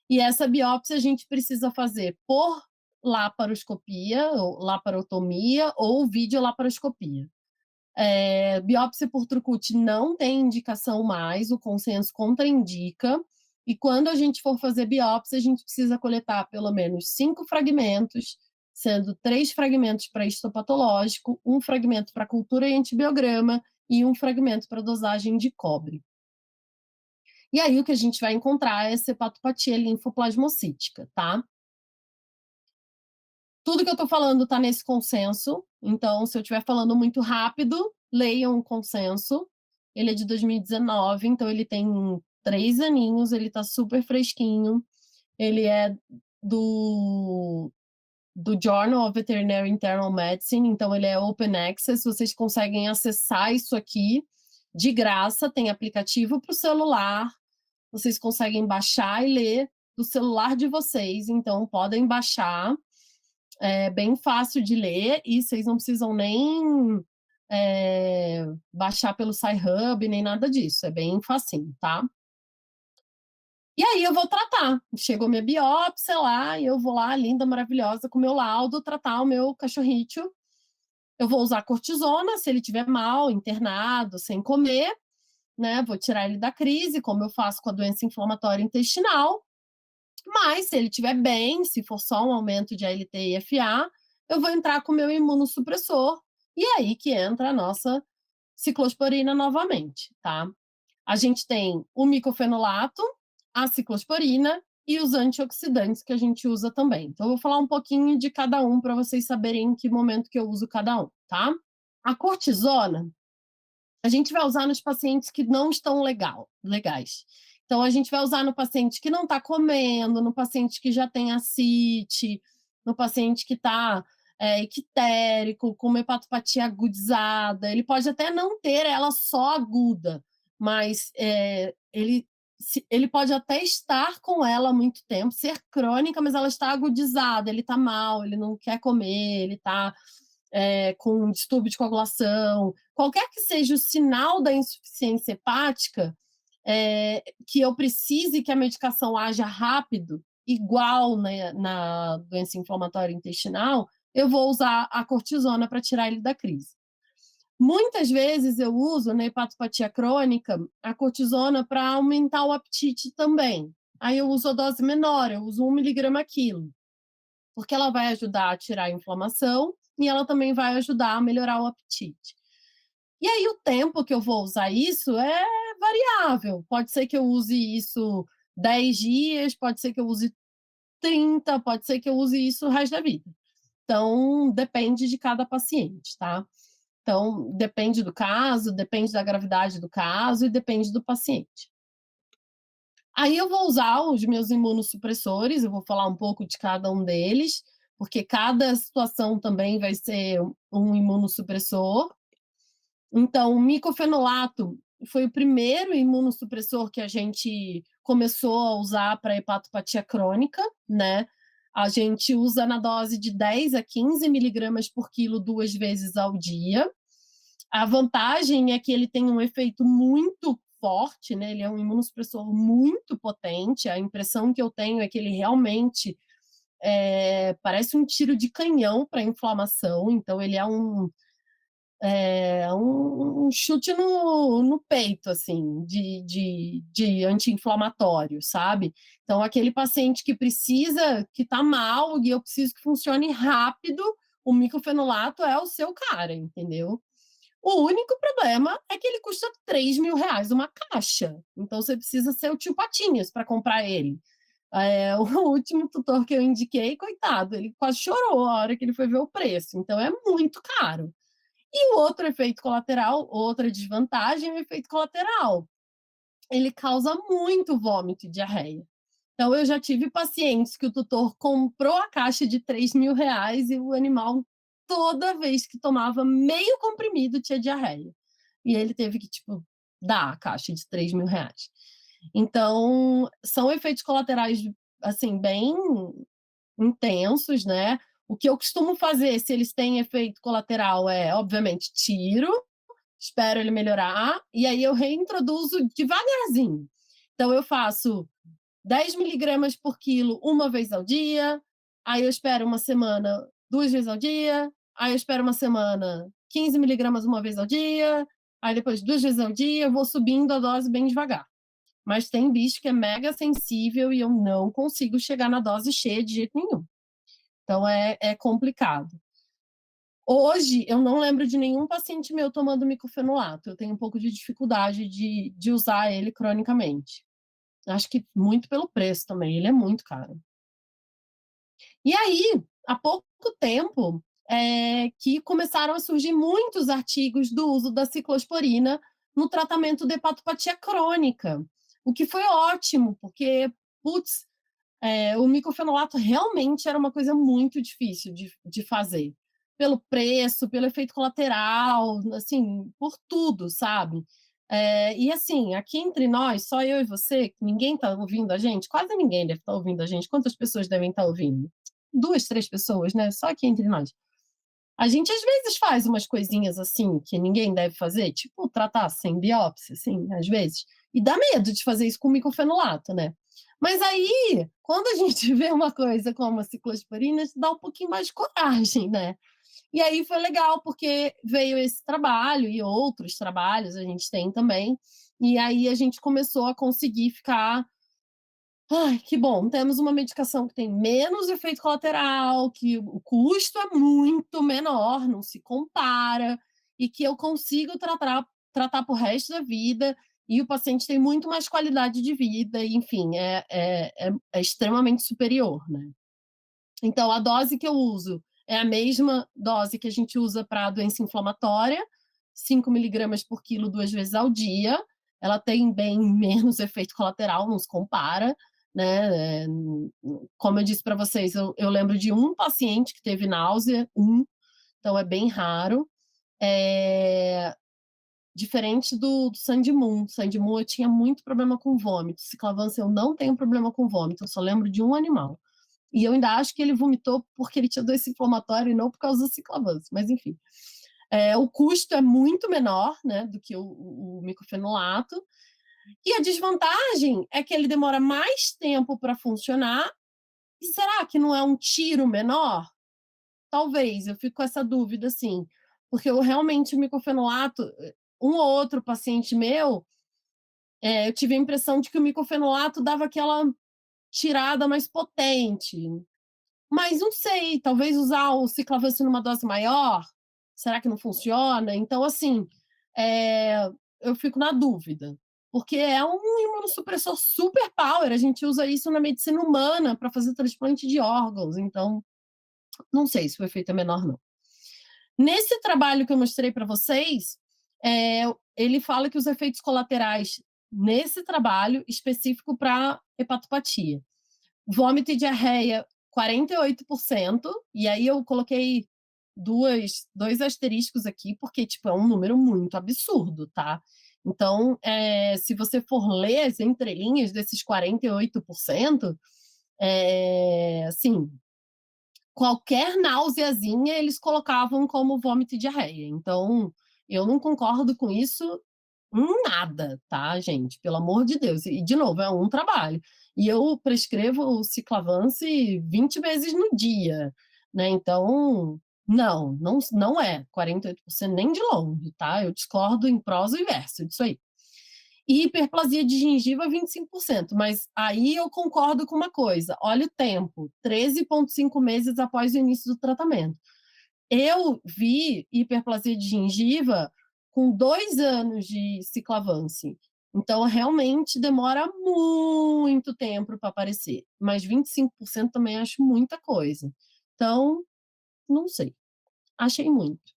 [SPEAKER 2] E essa biópsia a gente precisa fazer por laparoscopia, ou laparotomia ou videolaparoscopia. Biópsia por Trucut não tem indicação mais, o consenso contraindica, e quando a gente for fazer biópsia, a gente precisa coletar pelo menos 5 fragmentos, sendo 3 fragmentos para histopatológico, 1 fragmento para cultura e antibiograma e 1 fragmento para dosagem de cobre. E aí o que a gente vai encontrar é essa hepatopatia linfoplasmocítica, tá? Tudo que eu estou falando está nesse consenso, então se eu estiver falando muito rápido, leiam o consenso. Ele é de 2019, então ele tem 3 aninhos, ele está super fresquinho. Ele é do Journal of Veterinary Internal Medicine, então ele é open access, vocês conseguem acessar isso aqui de graça, tem aplicativo para o celular, vocês conseguem baixar e ler do celular de vocês, então podem baixar. É bem fácil de ler e vocês não precisam nem baixar pelo Sci-Hub, nem nada disso. É bem facinho, tá? E aí eu vou tratar. Chegou minha biópsia lá e eu vou lá, linda, maravilhosa, com meu laudo, tratar o meu cachorrinho. Eu vou usar cortisona, se ele estiver mal, internado, sem comer, né? Vou tirar ele da crise, como eu faço com a doença inflamatória intestinal. Mas, se ele estiver bem, se for só um aumento de ALT e FA, eu vou entrar com o meu imunossupressor, e é aí que entra a nossa ciclosporina novamente, tá? A gente tem o micofenolato, a ciclosporina e os antioxidantes que a gente usa também. Então, eu vou falar um pouquinho de cada um para vocês saberem em que momento que eu uso cada um, tá? A cortisona, a gente vai usar nos pacientes que não estão legais. Então, a gente vai usar no paciente que não está comendo, no paciente que já tem ascite, no paciente que está ictérico, com uma hepatopatia agudizada. Ele pode até não ter ela só aguda, mas ele pode até estar com ela há muito tempo, ser crônica, mas ela está agudizada, ele está mal, ele não quer comer, ele está com distúrbio de coagulação, qualquer que seja o sinal da insuficiência hepática, que eu precise que a medicação haja rápido, igual na doença inflamatória intestinal, eu vou usar a cortisona para tirar ele da crise. Muitas vezes eu uso na hepatopatia crônica a cortisona para aumentar o apetite também. Aí eu uso a dose menor, eu uso 1 miligrama quilo, porque ela vai ajudar a tirar a inflamação e ela também vai ajudar a melhorar o apetite. E aí o tempo que eu vou usar isso é variável. Pode ser que eu use isso 10 dias, pode ser que eu use 30, pode ser que eu use isso o resto da vida. Então, depende de cada paciente, tá? Então, depende do caso, depende da gravidade do caso e depende do paciente. Aí eu vou usar os meus imunossupressores, eu vou falar um pouco de cada um deles, porque cada situação também vai ser um imunossupressor. Então, o micofenolato foi o primeiro imunossupressor que a gente começou a usar para hepatopatia crônica, né? A gente usa na dose de 10 a 15 miligramas por quilo 2 vezes ao dia. A vantagem é que ele tem um efeito muito forte, né? Ele é um imunossupressor muito potente. A impressão que eu tenho é que ele realmente parece um tiro de canhão para inflamação. Então, ele é um chute no peito, assim, de anti-inflamatório, sabe? Então, aquele paciente que precisa, que tá mal e eu preciso que funcione rápido, o micofenolato é o seu cara, entendeu? O único problema é que ele custa R$ 3.000 uma caixa. Então, você precisa ser o tio Patinhas para comprar ele. O último tutor que eu indiquei, coitado, ele quase chorou a hora que ele foi ver o preço. Então, é muito caro. E o outro efeito colateral, outra desvantagem, é o efeito colateral. Ele causa muito vômito e diarreia. Então, eu já tive pacientes que o tutor comprou a caixa de R$ 3.000 e o animal, toda vez que tomava meio comprimido, tinha diarreia. E ele teve que, tipo, dar a caixa de R$ 3.000. Então, são efeitos colaterais, assim, bem intensos, né? O que eu costumo fazer, se eles têm efeito colateral, é, obviamente, tiro, espero ele melhorar, e aí eu reintroduzo devagarzinho. Então, eu faço 10 miligramas por quilo uma vez ao dia, aí eu espero uma semana 2 vezes ao dia, aí eu espero uma semana 15 miligramas uma vez ao dia, aí depois 2 vezes ao dia, eu vou subindo a dose bem devagar. Mas tem bicho que é mega sensível e eu não consigo chegar na dose cheia de jeito nenhum. Então é complicado. Hoje, eu não lembro de nenhum paciente meu tomando micofenolato. Eu tenho um pouco de dificuldade de usar ele cronicamente. Acho que muito pelo preço também, ele é muito caro. E aí, há pouco tempo, que começaram a surgir muitos artigos do uso da ciclosporina no tratamento de hepatopatia crônica, o que foi ótimo, porque, putz, o micofenolato realmente era uma coisa muito difícil de fazer, pelo preço, pelo efeito colateral, assim, por tudo, sabe? E assim, aqui entre nós, só eu e você, que ninguém está ouvindo a gente, quase ninguém deve estar ouvindo a gente. Quantas pessoas devem estar ouvindo? 2, 3 pessoas, né? Só aqui entre nós. A gente às vezes faz umas coisinhas assim que ninguém deve fazer, tipo tratar sem biópsia, assim, às vezes. E dá medo de fazer isso com micofenolato, né? Mas aí, quando a gente vê uma coisa como a ciclosporina, dá um pouquinho mais de coragem, né? E aí foi legal, porque veio esse trabalho e outros trabalhos a gente tem também. E aí a gente começou a conseguir ficar. Ai, que bom, temos uma medicação que tem menos efeito colateral, que o custo é muito menor, não se compara, e que eu consigo tratar para o resto da vida, e o paciente tem muito mais qualidade de vida, e, enfim, é extremamente superior, né? Então, a dose que eu uso é a mesma dose que a gente usa para a doença inflamatória, 5 miligramas por quilo 2 vezes ao dia. Ela tem bem menos efeito colateral, não se compara, né? Como eu disse para vocês, eu lembro de um paciente que teve náusea, então é bem raro. Diferente do Sandimun. Sandimun eu tinha muito problema com vômito. Ciclavance eu não tenho problema com vômito, eu só lembro de um animal. E eu ainda acho que ele vomitou porque ele tinha doença inflamatória e não por causa do ciclavance, mas enfim. O custo é muito menor, né, do que o micofenolato. E a desvantagem é que ele demora mais tempo para funcionar. E será que não é um tiro menor? Talvez, eu fico com essa dúvida, assim. Porque eu realmente, o micofenolato, um ou outro paciente meu, eu tive a impressão de que o micofenolato dava aquela tirada mais potente. Mas não sei, talvez usar o ciclavance numa dose maior, será que não funciona? Então, assim, eu fico na dúvida, porque é um imunossupressor super power, a gente usa isso na medicina humana para fazer transplante de órgãos, então não sei se o efeito é menor, não. Nesse trabalho que eu mostrei para vocês, ele fala que os efeitos colaterais nesse trabalho específico para hepatopatia, vômito e diarreia, 48%, e aí eu coloquei dois asteriscos aqui, porque, tipo, é um número muito absurdo, tá? Então, se você for ler as entrelinhas desses 48%, assim, qualquer náuseazinha eles colocavam como vômito e diarreia. Então, eu não concordo com isso nada, tá, gente? Pelo amor de Deus. E, de novo, é um trabalho. E eu prescrevo o ciclavance 20 vezes no dia, né? Então, não é 48% nem de longe, tá? Eu discordo em prosa e verso disso aí. E hiperplasia de gengiva, 25%. Mas aí eu concordo com uma coisa. Olha o tempo, 13,5 meses após o início do tratamento. Eu vi hiperplasia de gengiva com 2 anos de ciclavance. Então, realmente demora muito tempo para aparecer. Mas 25% também acho muita coisa. Então, não sei. Achei muito.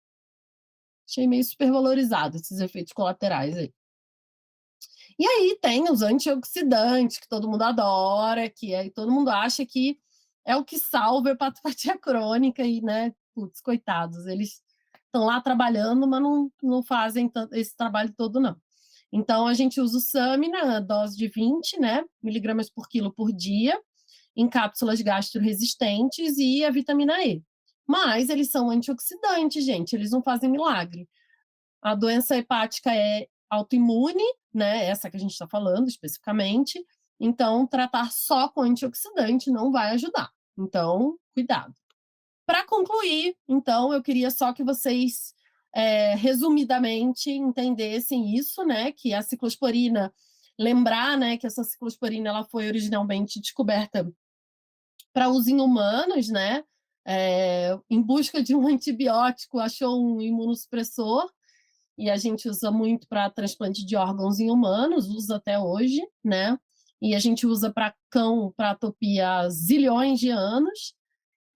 [SPEAKER 2] Achei meio supervalorizado esses efeitos colaterais aí. E aí tem os antioxidantes, que todo mundo adora, que aí todo mundo acha que é o que salva a hepatopatia crônica e, né, putz, coitados, eles estão lá trabalhando, mas não fazem esse trabalho todo, não. Então, a gente usa o Samina, dose de 20, né, miligramas por quilo por dia, em cápsulas gastroresistentes e a vitamina E. Mas eles são antioxidantes, gente, eles não fazem milagre. A doença hepática é autoimune, né? Essa que a gente está falando especificamente. Então, tratar só com antioxidante não vai ajudar. Então, cuidado. Para concluir, então, eu queria só que vocês, resumidamente, entendessem isso, né? Que a ciclosporina, lembrar, né, que essa ciclosporina ela foi originalmente descoberta para uso em humanos, né? Em busca de um antibiótico, achou um imunossupressor, e a gente usa muito para transplante de órgãos em humanos, usa até hoje, né? E a gente usa para cão, para atopia há zilhões de anos.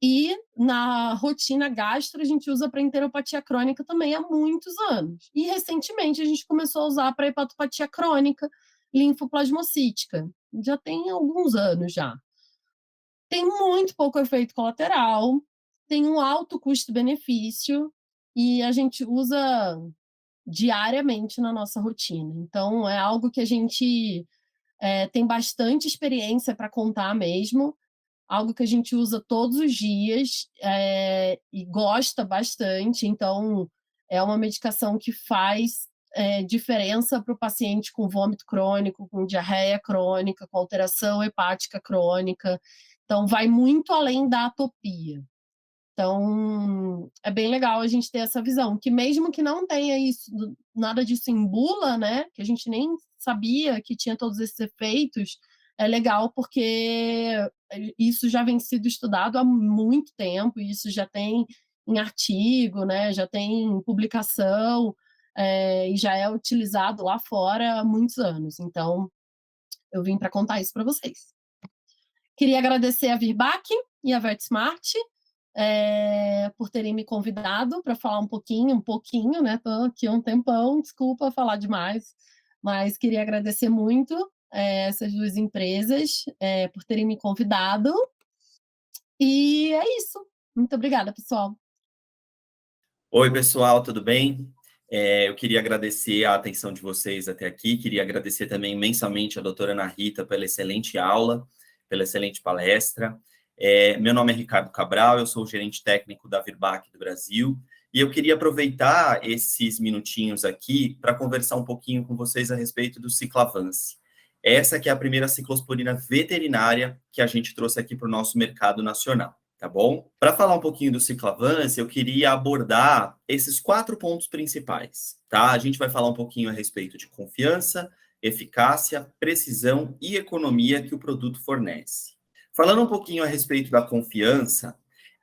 [SPEAKER 2] E na rotina gastro, a gente usa para enteropatia crônica também há muitos anos. E recentemente a gente começou a usar para hepatopatia crônica linfoplasmocítica. Já tem alguns anos já. Tem muito pouco efeito colateral, tem um alto custo-benefício e a gente usa diariamente na nossa rotina. Então, é algo que a gente tem bastante experiência para contar mesmo, algo que a gente usa todos os dias e gosta bastante. Então, é uma medicação que faz diferença para o paciente com vômito crônico, com diarreia crônica, com alteração hepática crônica. Então, vai muito além da atopia. Então, é bem legal a gente ter essa visão, que mesmo que não tenha isso, nada disso em bula, né, que a gente nem sabia que tinha todos esses efeitos, é legal porque isso já vem sido estudado há muito tempo, isso já tem em artigo, né, já tem publicação, e já é utilizado lá fora há muitos anos. Então, eu vim para contar isso para vocês. Queria agradecer a Virbac e a VetSmart, por terem me convidado para falar um pouquinho, né? Estou aqui há um tempão, desculpa falar demais, mas queria agradecer muito essas duas empresas por terem me convidado. E é isso. Muito obrigada, pessoal.
[SPEAKER 3] Oi, pessoal, tudo bem? Eu queria agradecer a atenção de vocês até aqui, queria agradecer também imensamente a doutora Ana Rita pela excelente aula, pela excelente palestra. Meu nome é Ricardo Cabral, eu sou o gerente técnico da Virbac do Brasil, e eu queria aproveitar esses minutinhos aqui para conversar um pouquinho com vocês a respeito do Ciclavance. Essa que é a primeira ciclosporina veterinária que a gente trouxe aqui para o nosso mercado nacional. Tá bom? Para falar um pouquinho do Ciclavance, eu queria abordar esses 4 pontos principais, tá? A gente vai falar um pouquinho a respeito de confiança, eficácia, precisão e economia que o produto fornece. Falando um pouquinho a respeito da confiança,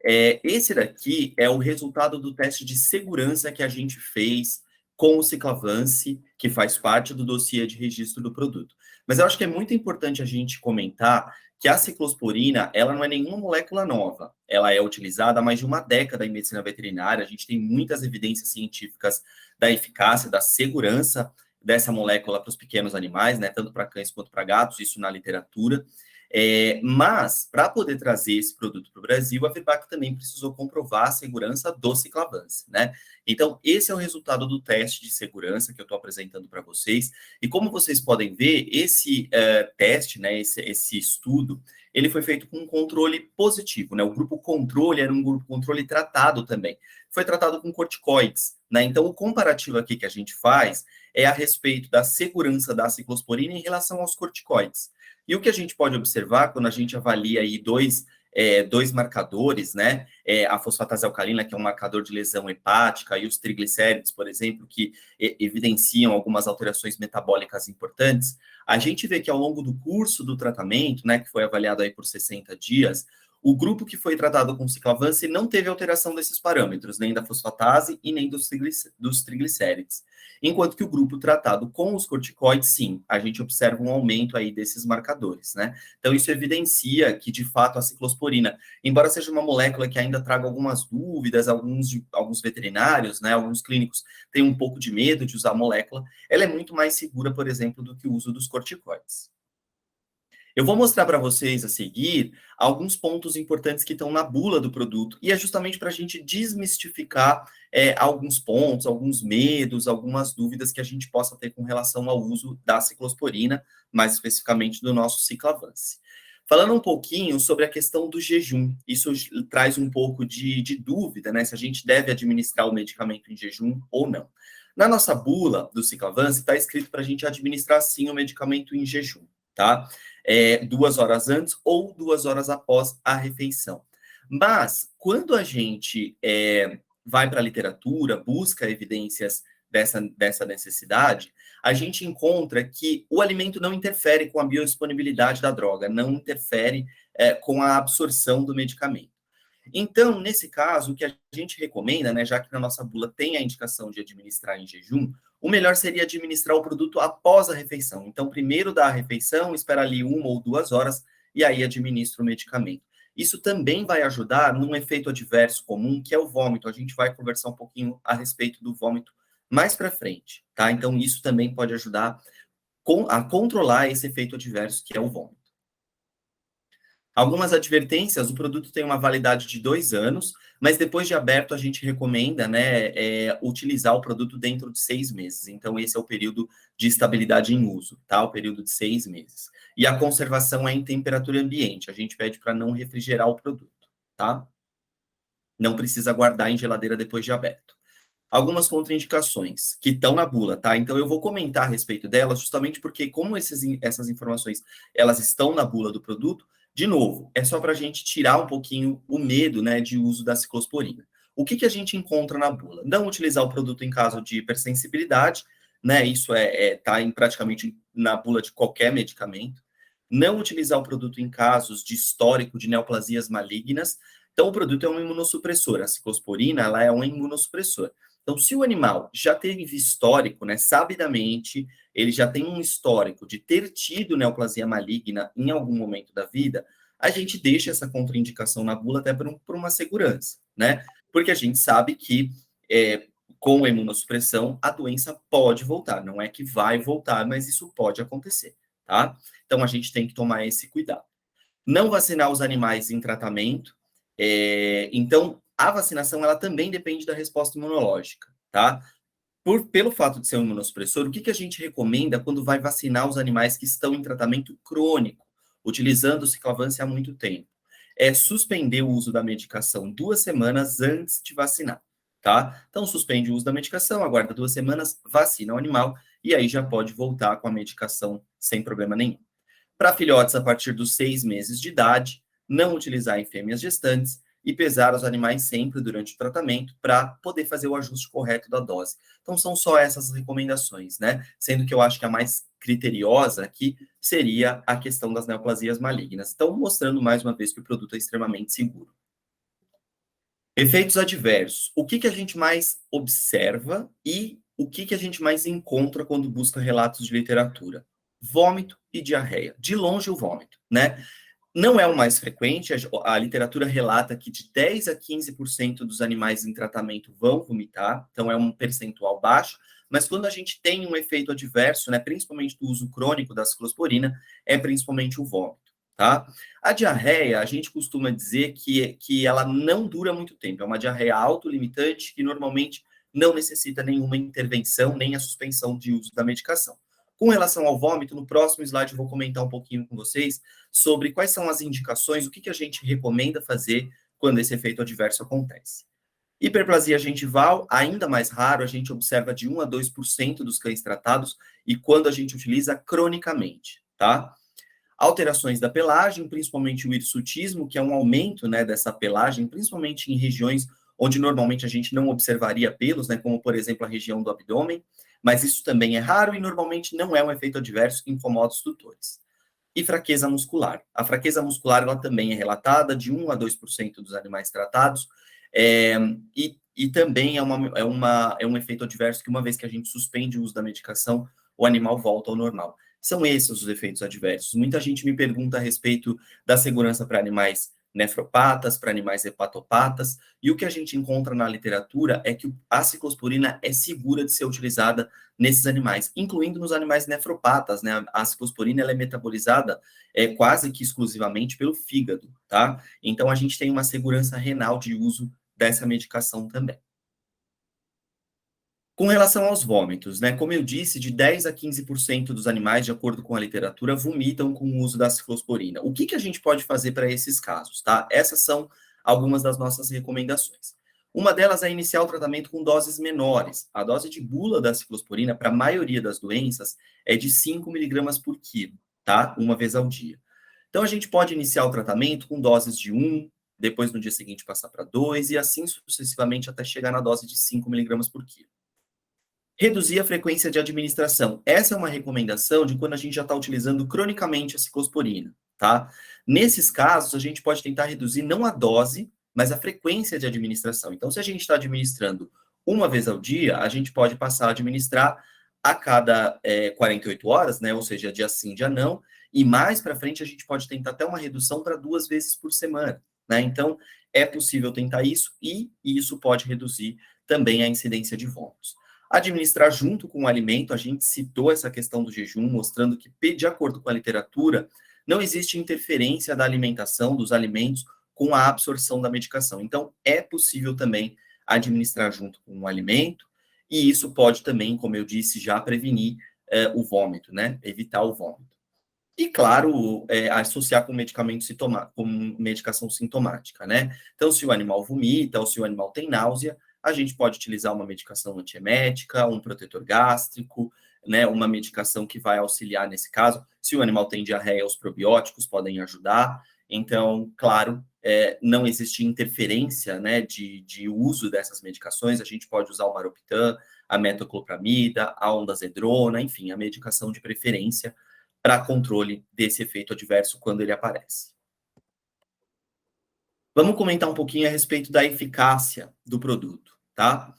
[SPEAKER 3] esse daqui é o resultado do teste de segurança que a gente fez com o Ciclavance, que faz parte do dossiê de registro do produto. Mas eu acho que é muito importante a gente comentar que a ciclosporina, ela não é nenhuma molécula nova. Ela é utilizada há mais de uma década em medicina veterinária. A gente tem muitas evidências científicas da eficácia, da segurança dessa molécula para os pequenos animais, né? Tanto para cães quanto para gatos, isso na literatura. Mas, para poder trazer esse produto para o Brasil, a Virbac também precisou comprovar a segurança do Ciclavance, né? Então, esse é o resultado do teste de segurança que eu estou apresentando para vocês. E como vocês podem ver, esse teste, né, esse estudo, ele foi feito com um controle positivo, né? O grupo controle era um grupo controle tratado também. Foi tratado com corticoides, né? Então, o comparativo aqui que a gente faz é a respeito da segurança da ciclosporina em relação aos corticoides. E o que a gente pode observar quando a gente avalia aí dois marcadores, né? A fosfatase alcalina, que é um marcador de lesão hepática, e os triglicéridos, por exemplo, que evidenciam algumas alterações metabólicas importantes, a gente vê que ao longo do curso do tratamento, né, que foi avaliado aí por 60 dias, O grupo que foi tratado com ciclavance não teve alteração desses parâmetros, nem da fosfatase e nem dos triglicérides. Enquanto que o grupo tratado com os corticoides, sim, a gente observa um aumento aí desses marcadores, né? Então, isso evidencia que, de fato, a ciclosporina, embora seja uma molécula que ainda traga algumas dúvidas, alguns veterinários, né, alguns clínicos têm um pouco de medo de usar a molécula, ela é muito mais segura, por exemplo, do que o uso dos corticoides. Eu vou mostrar para vocês a seguir alguns pontos importantes que estão na bula do produto, e é justamente para a gente desmistificar alguns pontos, alguns medos, algumas dúvidas que a gente possa ter com relação ao uso da ciclosporina, mais especificamente do nosso ciclavance. Falando um pouquinho sobre a questão do jejum, isso traz um pouco de dúvida, né, se a gente deve administrar o medicamento em jejum ou não. Na nossa bula do ciclavance está escrito para a gente administrar sim o medicamento em jejum, tá? 2 horas antes ou 2 horas após a refeição. Mas, quando a gente vai para a literatura, busca evidências dessa necessidade, a gente encontra que o alimento não interfere com a biodisponibilidade da droga, não interfere com a absorção do medicamento. Então, nesse caso, o que a gente recomenda, né, já que na nossa bula tem a indicação de administrar em jejum, o melhor seria administrar o produto após a refeição. Então, primeiro dá a refeição, espera ali 1 ou 2 horas, e aí administra o medicamento. Isso também vai ajudar num efeito adverso comum, que é o vômito. A gente vai conversar um pouquinho a respeito do vômito mais para frente, tá? Então, isso também pode ajudar a controlar esse efeito adverso, que é o vômito. Algumas advertências, o produto tem uma validade de 2 anos, mas depois de aberto a gente recomenda, né, utilizar o produto dentro de 6 meses. Então, esse é o período de estabilidade em uso, tá? O período de 6 meses. E a conservação é em temperatura ambiente. A gente pede para não refrigerar o produto, tá? Não precisa guardar em geladeira depois de aberto. Algumas contraindicações que estão na bula, tá? Então, eu vou comentar a respeito delas justamente porque, como essas informações, elas estão na bula do produto, de novo, é só para a gente tirar um pouquinho o medo, né, de uso da ciclosporina. O que a gente encontra na bula? Não utilizar o produto em caso de hipersensibilidade, né, isso tá praticamente na bula de qualquer medicamento. Não utilizar o produto em casos de histórico de neoplasias malignas. Então, o produto é um imunossupressor, a ciclosporina, ela é um imunossupressor. Então, se o animal já teve histórico, né, sabidamente, ele já tem um histórico de ter tido neoplasia maligna em algum momento da vida, a gente deixa essa contraindicação na bula até por uma segurança, né? Porque a gente sabe que com a imunossupressão a doença pode voltar, não é que vai voltar, mas isso pode acontecer, tá? Então, a gente tem que tomar esse cuidado. Não vacinar os animais em tratamento. Então, a vacinação, ela também depende da resposta imunológica, tá? Pelo fato de ser um imunossupressor, o que a gente recomenda quando vai vacinar os animais que estão em tratamento crônico, utilizando o ciclavance há muito tempo? É suspender o uso da medicação 2 semanas antes de vacinar, tá? Então, suspende o uso da medicação, aguarda 2 semanas, vacina o animal, e aí já pode voltar com a medicação sem problema nenhum. Para filhotes a partir dos 6 meses de idade, não utilizar em fêmeas gestantes, e pesar os animais sempre durante o tratamento para poder fazer o ajuste correto da dose. Então, são só essas recomendações, né? Sendo que eu acho que a mais criteriosa aqui seria a questão das neoplasias malignas. Então, mostrando mais uma vez que o produto é extremamente seguro. Efeitos adversos. O que a gente mais observa e o que a gente mais encontra quando busca relatos de literatura? Vômito e diarreia. De longe, o vômito, né? Não é o mais frequente, a literatura relata que de 10 a 15% dos animais em tratamento vão vomitar, então é um percentual baixo, mas quando a gente tem um efeito adverso, né, principalmente do uso crônico da ciclosporina, é principalmente o vômito, tá? A diarreia, a gente costuma dizer que ela não dura muito tempo, é uma diarreia autolimitante que normalmente não necessita nenhuma intervenção, nem a suspensão de uso da medicação. Com relação ao vômito, no próximo slide eu vou comentar um pouquinho com vocês sobre quais são as indicações, o que a gente recomenda fazer quando esse efeito adverso acontece. Hiperplasia gengival, ainda mais raro, a gente observa de 1 a 2% dos cães tratados e quando a gente utiliza cronicamente, tá? Alterações da pelagem, principalmente o hirsutismo, que é um aumento, né, dessa pelagem, principalmente em regiões onde normalmente a gente não observaria pelos, né, como, por exemplo, a região do abdômen, mas isso também é raro e normalmente não é um efeito adverso que incomoda os tutores. e fraqueza muscular. A fraqueza muscular, ela também é relatada de 1 a 2% dos animais tratados, e também é um efeito adverso que, uma vez que a gente suspende o uso da medicação, o animal volta ao normal. São esses os efeitos adversos. Muita gente me pergunta a respeito da segurança para animais nefropatas, para animais hepatopatas, e o que a gente encontra na literatura é que a ciclosporina é segura de ser utilizada nesses animais, incluindo nos animais nefropatas, né? A ciclosporina, ela é metabolizada quase que exclusivamente pelo fígado, tá? Então, a gente tem uma segurança renal de uso dessa medicação também. Com relação aos vômitos, né? Como eu disse, de 10 a 15% dos animais, de acordo com a literatura, vomitam com o uso da ciclosporina. O que a gente pode fazer para esses casos, tá? Essas são algumas das nossas recomendações. Uma delas é iniciar o tratamento com doses menores. A dose de bula da ciclosporina, para a maioria das doenças, é de 5 miligramas por quilo, tá? Uma vez ao dia. Então, a gente pode iniciar o tratamento com doses de 1, depois no dia seguinte passar para 2, e assim sucessivamente até chegar na dose de 5 miligramas por quilo. Reduzir a frequência de administração. Essa é uma recomendação de quando a gente já está utilizando cronicamente a ciclosporina, tá? Nesses casos, a gente pode tentar reduzir não a dose, mas a frequência de administração. Então, se a gente está administrando uma vez ao dia, a gente pode passar a administrar a cada 48 horas, né? Ou seja, dia sim, dia não. E mais para frente, a gente pode tentar até uma redução para 2 vezes por semana, né? Então, é possível tentar isso, e isso pode reduzir também a incidência de vômitos. Administrar junto com o alimento, a gente citou essa questão do jejum, mostrando que, de acordo com a literatura, não existe interferência da alimentação, dos alimentos, com a absorção da medicação. Então, é possível também administrar junto com o alimento, e isso pode também, como eu disse, já prevenir o vômito, né? Evitar o vômito. E, claro, associar com com medicação sintomática, né? Então, se o animal vomita ou se o animal tem náusea, a gente pode utilizar uma medicação antiemética, um protetor gástrico, né, uma medicação que vai auxiliar nesse caso. Se o animal tem diarreia, os probióticos podem ajudar. Então, claro, não existe interferência, né, de uso dessas medicações. A gente pode usar o Maroptan, a metoclopramida, a ondazedrona, enfim, a medicação de preferência para controle desse efeito adverso quando ele aparece. Vamos comentar um pouquinho a respeito da eficácia do produto, tá?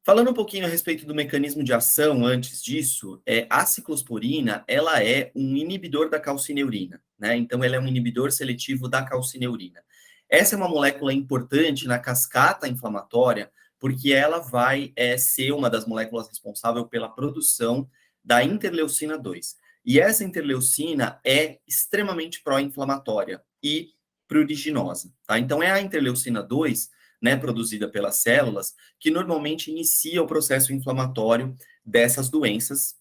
[SPEAKER 3] Falando um pouquinho a respeito do mecanismo de ação antes disso, a ciclosporina, ela é um inibidor da calcineurina, né? Então, ela é um inibidor seletivo da calcineurina. Essa é uma molécula importante na cascata inflamatória, porque ela vai ser uma das moléculas responsáveis pela produção da interleucina 2. E essa interleucina é extremamente pró-inflamatória e pruriginosa, tá? Então, é a interleucina 2, né, produzida pelas células, que normalmente inicia o processo inflamatório dessas doenças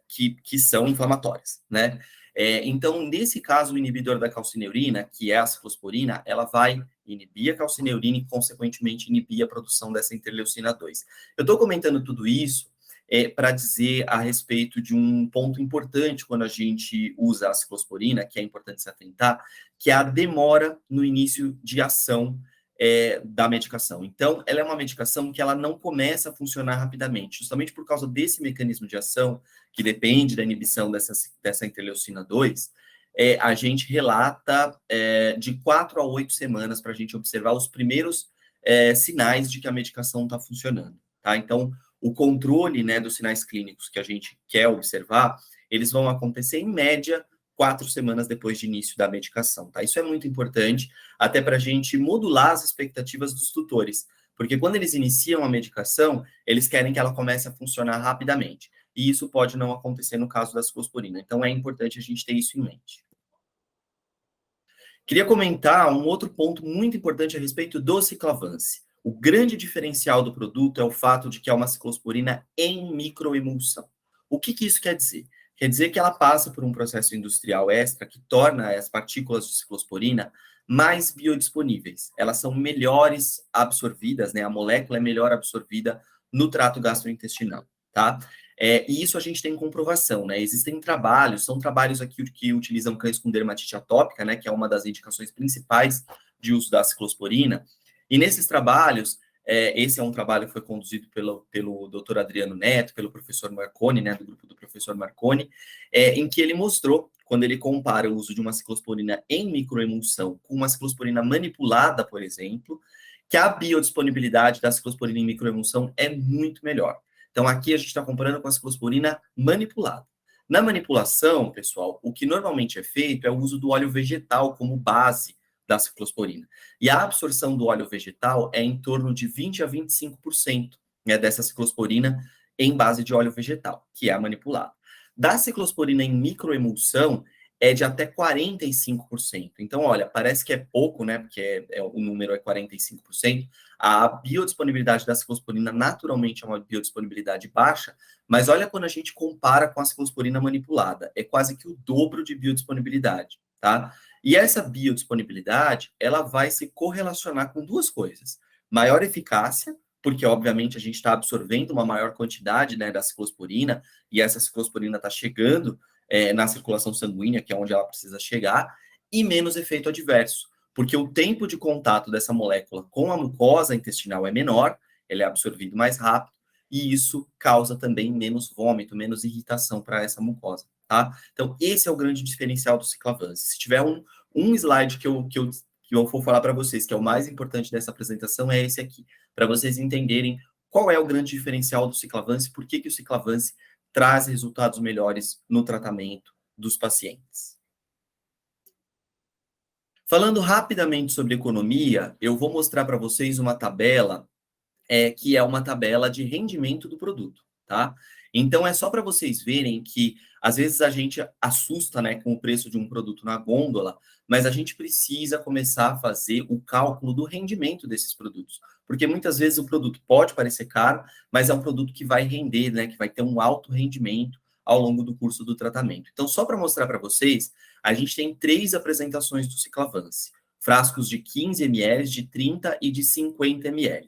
[SPEAKER 3] que são inflamatórias, né? Então, nesse caso, o inibidor da calcineurina, que é a ciclosporina, ela vai inibir a calcineurina e, consequentemente, inibir a produção dessa interleucina 2. Eu estou comentando tudo isso para dizer a respeito de um ponto importante quando a gente usa a ciclosporina, que é importante se atentar, que é a demora no início de ação da medicação. Então, ela é uma medicação que ela não começa a funcionar rapidamente, justamente por causa desse mecanismo de ação, que depende da inibição dessa interleucina 2, a gente relata de 4 a 8 semanas para a gente observar os primeiros sinais de que a medicação está funcionando, tá? Então, o controle, né, dos sinais clínicos que a gente quer observar, eles vão acontecer, em média, 4 semanas depois de início da medicação, tá? Isso é muito importante, até para a gente modular as expectativas dos tutores, porque quando eles iniciam a medicação, eles querem que ela comece a funcionar rapidamente, e isso pode não acontecer no caso da ciclosporina, então é importante a gente ter isso em mente. Queria comentar um outro ponto muito importante a respeito do ciclavance. O grande diferencial do produto é o fato de que é uma ciclosporina em microemulsão. O que isso quer dizer? Quer dizer que ela passa por um processo industrial extra que torna as partículas de ciclosporina mais biodisponíveis. Elas são melhores absorvidas, né? A molécula é melhor absorvida no trato gastrointestinal, tá? E isso a gente tem comprovação, né? Existem trabalhos, são trabalhos aqui que utilizam cães com dermatite atópica, né? Que é uma das indicações principais de uso da ciclosporina. E nesses trabalhos, esse é um trabalho que foi conduzido pelo Dr. Adriano Neto, pelo professor Marconi, né, do grupo do professor Marconi, em que ele mostrou quando ele compara o uso de uma ciclosporina em microemulsão com uma ciclosporina manipulada, por exemplo, que a biodisponibilidade da ciclosporina em microemulsão é muito melhor. Então, aqui a gente está comparando com a ciclosporina manipulada. Na manipulação, pessoal, o que normalmente é feito é o uso do óleo vegetal como base da ciclosporina. E a absorção do óleo vegetal é em torno de 20 a 25%, né, dessa ciclosporina em base de óleo vegetal, que é a manipulada. Da ciclosporina em microemulsão, é de até 45%. Então, olha, parece que é pouco, né? Porque o número é 45%. A biodisponibilidade da ciclosporina naturalmente é uma biodisponibilidade baixa, mas olha quando a gente compara com a ciclosporina manipulada, é quase que o dobro de biodisponibilidade, tá? E essa biodisponibilidade, ela vai se correlacionar com duas coisas: maior eficácia, porque obviamente a gente está absorvendo uma maior quantidade, né, da ciclosporina, e essa ciclosporina está chegando na circulação sanguínea, que é onde ela precisa chegar, e menos efeito adverso, porque o tempo de contato dessa molécula com a mucosa intestinal é menor, ele é absorvido mais rápido, e isso causa também menos vômito, menos irritação para essa mucosa, tá? Então, esse é o grande diferencial do ciclavance. Se tiver um slide que eu vou falar para vocês, que é o mais importante dessa apresentação, é esse aqui, para vocês entenderem qual é o grande diferencial do ciclavance, por que o ciclavance traz resultados melhores no tratamento dos pacientes. Falando rapidamente sobre economia, eu vou mostrar para vocês uma tabela que é uma tabela de rendimento do produto, tá? Então, é só para vocês verem que, às vezes, a gente assusta, né, com o preço de um produto na gôndola, mas a gente precisa começar a fazer o cálculo do rendimento desses produtos. Porque, muitas vezes, o produto pode parecer caro, mas é um produto que vai render, né, que vai ter um alto rendimento ao longo do curso do tratamento. Então, só para mostrar para vocês, a gente tem 3 apresentações do Ciclavance. Frascos de 15 ml, de 30 e de 50 ml.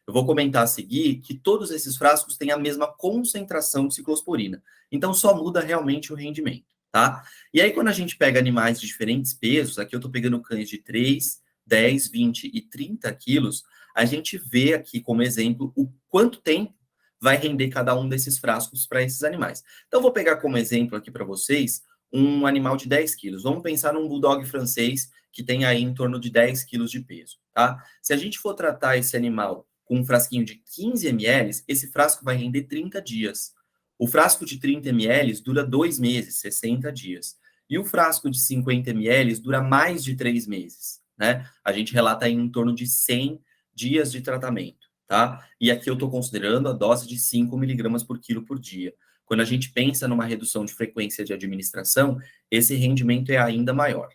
[SPEAKER 3] Eu vou comentar a seguir que todos esses frascos têm a mesma concentração de ciclosporina. Então, só muda realmente o rendimento, tá? E aí, quando a gente pega animais de diferentes pesos, aqui eu estou pegando cães de 3, 10, 20 e 30 quilos, a gente vê aqui como exemplo o quanto tempo vai render cada um desses frascos para esses animais. Então, vou pegar como exemplo aqui para vocês um animal de 10 quilos. Vamos pensar num bulldog francês que tem aí em torno de 10 quilos de peso, tá? Se a gente for tratar esse animal com um frasquinho de 15 ml, esse frasco vai render 30 dias. O frasco de 30 ml dura 2 meses, 60 dias. E o frasco de 50 ml dura mais de 3 meses, né? A gente relata aí em torno de 100 dias de tratamento, tá? E aqui eu estou considerando a dose de 5 miligramas por quilo por dia. Quando a gente pensa numa redução de frequência de administração, esse rendimento é ainda maior.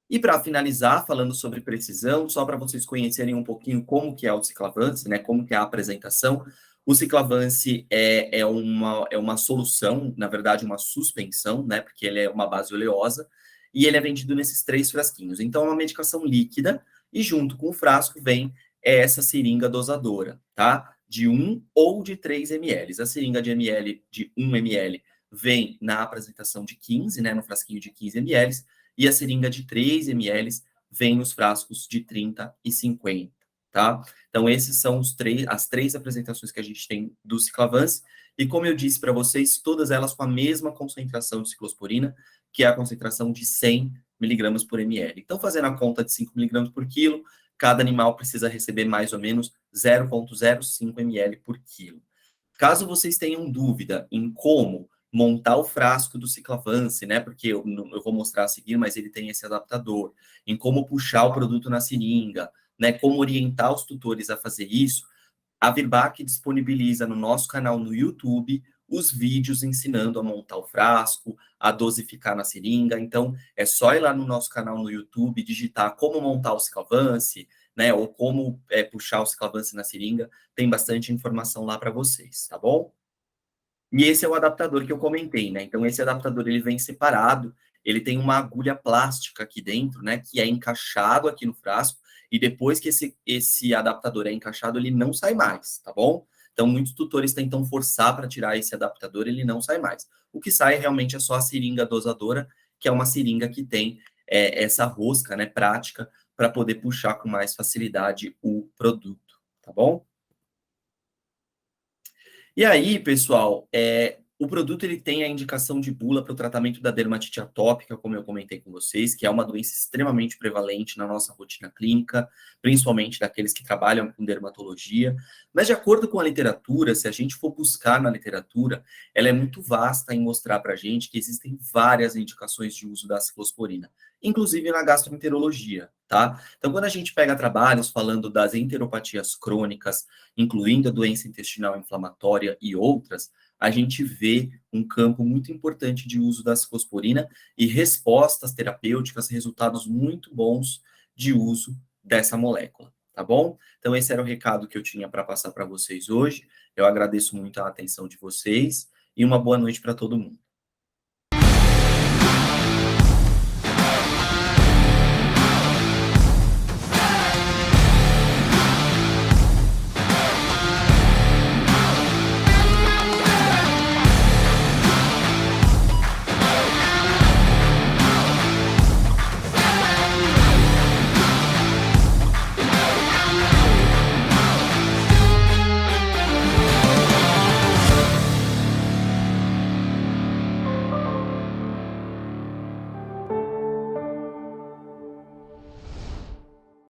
[SPEAKER 3] E para finalizar, falando sobre precisão, só para vocês conhecerem um pouquinho como que é o ciclavance, né, como que é a apresentação, o ciclavance é uma solução, na verdade uma suspensão, né, porque ele é uma base oleosa, e ele é vendido nesses 3 frasquinhos. Então é uma medicação líquida, e junto com o frasco vem essa seringa dosadora, tá? De 1 ou de 3 ml. A seringa de 1 ml vem na apresentação de 15, né, no frasquinho de 15 ml, e a seringa de 3 ml vem nos frascos de 30 e 50, tá? Então, esses são as 3 apresentações que a gente tem do ciclavance, e como eu disse para vocês, todas elas com a mesma concentração de ciclosporina, que é a concentração de 100 miligramas por ml. Então, fazendo a conta de 5 miligramas por quilo, cada animal precisa receber mais ou menos 0,05 ml por quilo. Caso vocês tenham dúvida em como montar o frasco do ciclavance, né? Porque eu vou mostrar a seguir, mas ele tem esse adaptador, em como puxar o produto na seringa, né? Como orientar os tutores a fazer isso, a Virbac disponibiliza no nosso canal no YouTube os vídeos ensinando a montar o frasco, a dosificar na seringa. Então, é só ir lá no nosso canal no YouTube, digitar como montar o ciclavance, né? Ou como puxar o ciclavance na seringa. Tem bastante informação lá para vocês, tá bom? E esse é o adaptador que eu comentei, né? Então, esse adaptador, ele vem separado, ele tem uma agulha plástica aqui dentro, né? Que é encaixado aqui no frasco, e depois que esse adaptador é encaixado, ele não sai mais, tá bom? Então, muitos tutores tentam forçar para tirar esse adaptador, ele não sai mais. O que sai realmente é só a seringa dosadora, que é uma seringa que tem essa rosca, né, prática, para poder puxar com mais facilidade o produto, tá bom? E aí, pessoal, O produto ele tem a indicação de bula para o tratamento da dermatite atópica, como eu comentei com vocês, que é uma doença extremamente prevalente na nossa rotina clínica, principalmente daqueles que trabalham com dermatologia. Mas, de acordo com a literatura, se a gente for buscar na literatura, ela é muito vasta em mostrar para a gente que existem várias indicações de uso da ciclosporina, inclusive na gastroenterologia, tá? Então, quando a gente pega trabalhos falando das enteropatias crônicas, incluindo a doença intestinal inflamatória e outras, a gente vê um campo muito importante de uso da ciclosporina e respostas terapêuticas, resultados muito bons de uso dessa molécula, tá bom? Então, esse era o recado que eu tinha para passar para vocês hoje. Eu agradeço muito a atenção de vocês e uma boa noite para todo mundo.